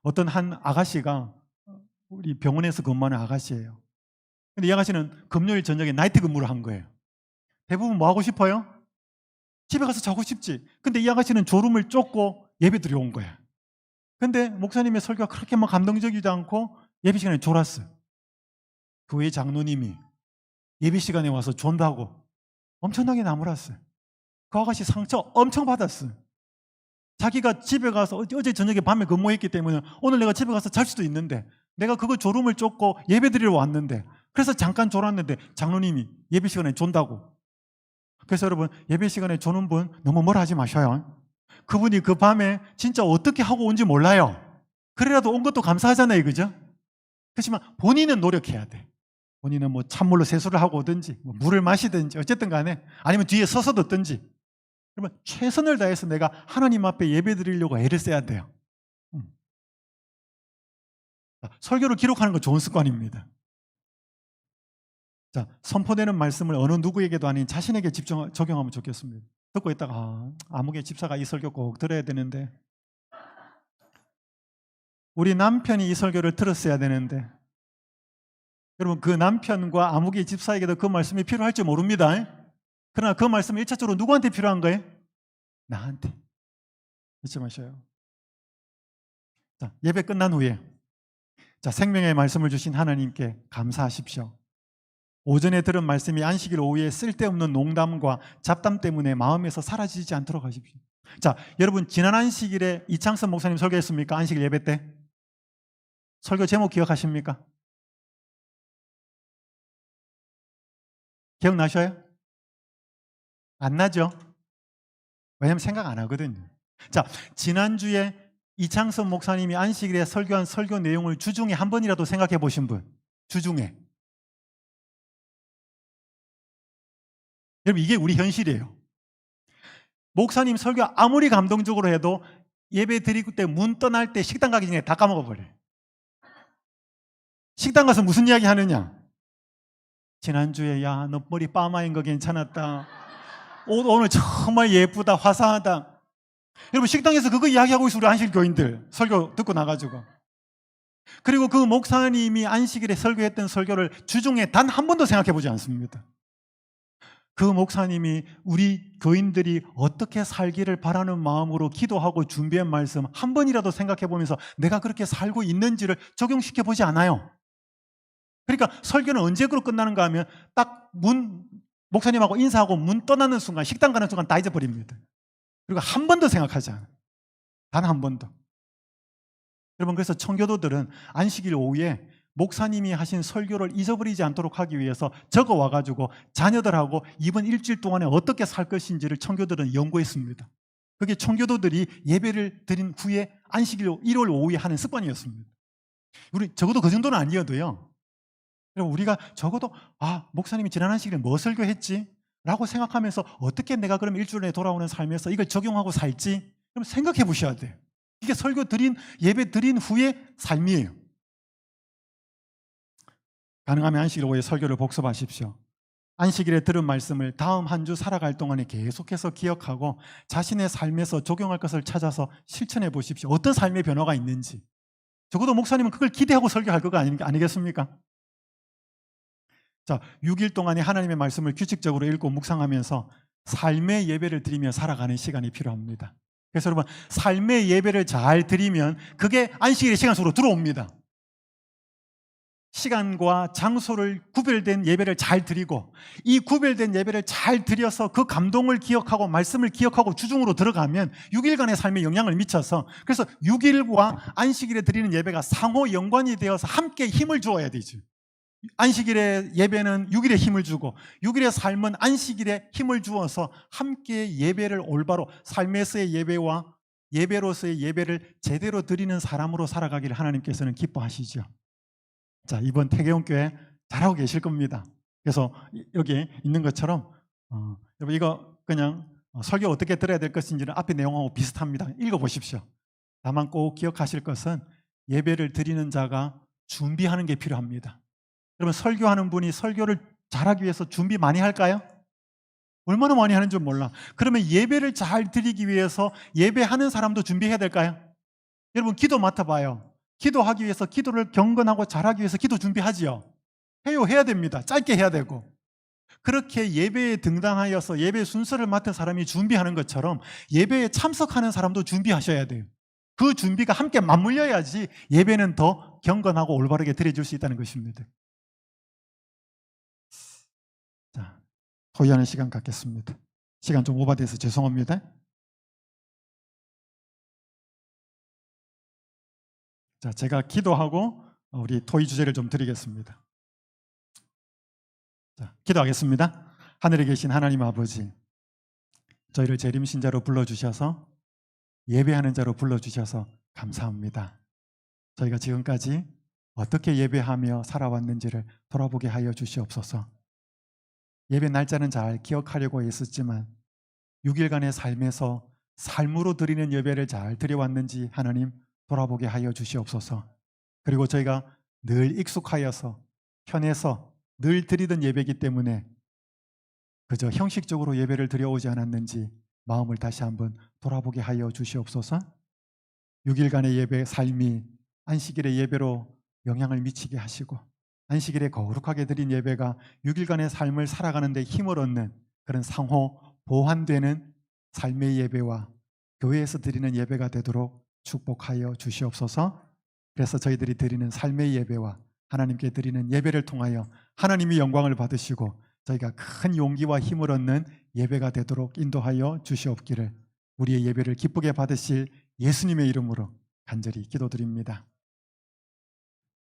어떤 한 아가씨가 우리 병원에서 근무하는 아가씨예요. 근데 이 아가씨는 금요일 저녁에 나이트 근무를 한 거예요. 대부분 뭐 하고 싶어요? 집에 가서 자고 싶지. 근데 이 아가씨는 졸음을 쫓고 예배 드려 온 거야. 근데 목사님의 설교가 그렇게 막 감동적이지 않고 예배 시간에 졸았어요. 교회 장로님이 예배 시간에 와서 존다고 엄청나게 나무랐어요. 그 아가씨 상처 엄청 받았어요. 자기가 집에 가서 어제 저녁에 밤에 근무했기 때문에 오늘 내가 집에 가서 잘 수도 있는데 내가 그거 졸음을 쫓고 예배 드리러 왔는데 그래서 잠깐 졸았는데 장로님이 예배 시간에 존다고. 그래서 여러분, 예배 시간에 조는 분 너무 뭐라 하지 마셔요. 그분이 그 밤에 진짜 어떻게 하고 온지 몰라요. 그래라도 온 것도 감사하잖아요, 그죠? 그렇지만 본인은 노력해야 돼. 본인은 뭐 찬물로 세수를 하고 오든지 뭐 물을 마시든지 어쨌든 간에 아니면 뒤에 서서 듣든지 그러면 최선을 다해서 내가 하나님 앞에 예배 드리려고 애를 써야 돼요. 설교를 기록하는 건 좋은 습관입니다. 자, 선포되는 말씀을 어느 누구에게도 아닌 자신에게 적용하면 좋겠습니다. 듣고 있다가 아무개 집사가 이 설교 꼭 들어야 되는데 우리 남편이 이 설교를 들었어야 되는데 여러분, 그 남편과 아무개 집사에게도 그 말씀이 필요할지 모릅니다. 그러나 그 말씀이 1차적으로 누구한테 필요한 거예요? 나한테. 잊지 마셔요. 자, 예배 끝난 후에 자, 생명의 말씀을 주신 하나님께 감사하십시오. 오전에 들은 말씀이 안식일 오후에 쓸데없는 농담과 잡담 때문에 마음에서 사라지지 않도록 하십시오. 자, 여러분, 지난 안식일에 이창선 목사님 설교했습니까? 안식일 예배 때? 설교 제목 기억하십니까? 기억나셔요? 안 나죠? 왜냐면 생각 안 하거든요. 자, 지난주에 이창선 목사님이 안식일에 설교한 설교 내용을 주중에 한 번이라도 생각해 보신 분? 주중에. 여러분, 이게 우리 현실이에요. 목사님 설교 아무리 감동적으로 해도 예배 드리고 때 문 떠날 때 식당 가기 전에 다 까먹어 버려요. 식당 가서 무슨 이야기 하느냐? 지난주에 야, 너 머리 파마인 거 괜찮았다. 옷 오늘 정말 예쁘다. 화사하다. 여러분, 식당에서 그거 이야기하고 있어, 우리 안식 교인들. 설교 듣고 나가지고. 그리고 그 목사님이 안식일에 설교했던 설교를 주중에 단 한 번도 생각해 보지 않습니다. 그 목사님이 우리 교인들이 어떻게 살기를 바라는 마음으로 기도하고 준비한 말씀 한 번이라도 생각해 보면서 내가 그렇게 살고 있는지를 적용시켜 보지 않아요. 그러니까 설교는 언제 그로 끝나는가 하면 딱 목사님하고 인사하고 문 떠나는 순간, 식당 가는 순간 다 잊어버립니다. 그리고 한 번도 생각하지 않아요. 단 한 번도. 여러분, 그래서 청교도들은 안식일 오후에 목사님이 하신 설교를 잊어버리지 않도록 하기 위해서 적어와가지고 자녀들하고 이번 일주일 동안에 어떻게 살 것인지를 청교도들은 연구했습니다. 그게 청교도들이 예배를 드린 후에 안식일 일요일 오후에 하는 습관이었습니다. 우리 적어도 그 정도는 아니어도요. 우리가 적어도 목사님이 지난 안식일에 뭐 설교했지? 라고 생각하면서 어떻게 내가 그럼 일주일에 돌아오는 삶에서 이걸 적용하고 살지? 그럼 생각해 보셔야 돼요. 이게 예배 드린 후의 삶이에요. 가능하면 안식일 오후에 설교를 복습하십시오. 안식일에 들은 말씀을 다음 한 주 살아갈 동안에 계속해서 기억하고 자신의 삶에서 적용할 것을 찾아서 실천해 보십시오. 어떤 삶의 변화가 있는지. 적어도 목사님은 그걸 기대하고 설교할 거가 아니겠습니까? 자, 6일 동안에 하나님의 말씀을 규칙적으로 읽고 묵상하면서 삶의 예배를 드리며 살아가는 시간이 필요합니다. 그래서 여러분, 삶의 예배를 잘 드리면 그게 안식일의 시간 속으로 들어옵니다. 시간과 장소를 구별된 예배를 잘 드리고 이 구별된 예배를 잘 드려서 그 감동을 기억하고 말씀을 기억하고 주중으로 들어가면 6일간의 삶에 영향을 미쳐서 그래서 6일과 안식일에 드리는 예배가 상호 연관이 되어서 함께 힘을 주어야 되죠. 안식일의 예배는 6일에 힘을 주고 6일의 삶은 안식일에 힘을 주어서 함께 예배를 올바로 삶에서의 예배와 예배로서의 예배를 제대로 드리는 사람으로 살아가기를 하나님께서는 기뻐하시죠. 자, 이번 태계원교회 잘하고 계실 겁니다. 그래서 여기 있는 것처럼 여러분 이거 그냥 설교 어떻게 들어야 될 것인지는 앞에 내용하고 비슷합니다. 읽어보십시오. 다만 꼭 기억하실 것은 예배를 드리는 자가 준비하는 게 필요합니다. 여러분 설교하는 분이 설교를 잘하기 위해서 준비 많이 할까요? 얼마나 많이 하는 줄 몰라. 그러면 예배를 잘 드리기 위해서 예배하는 사람도 준비해야 될까요? 여러분 기도 맡아봐요. 기도하기 위해서 기도를 경건하고 잘하기 위해서 기도 준비하지요. 해야 됩니다. 짧게 해야 되고. 그렇게 예배에 등당하여서 예배 순서를 맡은 사람이 준비하는 것처럼 예배에 참석하는 사람도 준비하셔야 돼요. 그 준비가 함께 맞물려야지 예배는 더 경건하고 올바르게 드려질 수 있다는 것입니다. 자, 토의하는 시간 갖겠습니다. 시간 좀 오버돼서 죄송합니다. 자, 제가 기도하고 우리 토의 주제를 좀 드리겠습니다. 자, 기도하겠습니다. 하늘에 계신 하나님 아버지, 저희를 재림신자로 불러주셔서 예배하는 자로 불러주셔서 감사합니다. 저희가 지금까지 어떻게 예배하며 살아왔는지를 돌아보게 하여 주시옵소서. 예배 날짜는 잘 기억하려고 했었지만 6일간의 삶에서 삶으로 드리는 예배를 잘 드려왔는지 하나님 돌아보게 하여 주시옵소서. 그리고 저희가 늘 익숙하여서 편해서 늘 드리던 예배이기 때문에 그저 형식적으로 예배를 드려오지 않았는지 마음을 다시 한번 돌아보게 하여 주시옵소서. 6일간의 예배 삶이 안식일의 예배로 영향을 미치게 하시고 안식일에 거룩하게 드린 예배가 6일간의 삶을 살아가는 데 힘을 얻는 그런 상호 보완되는 삶의 예배와 교회에서 드리는 예배가 되도록 축복하여 주시옵소서. 그래서 저희들이 드리는 삶의 예배와 하나님께 드리는 예배를 통하여 하나님이 영광을 받으시고 저희가 큰 용기와 힘을 얻는 예배가 되도록 인도하여 주시옵기를 우리의 예배를 기쁘게 받으실 예수님의 이름으로 간절히 기도드립니다.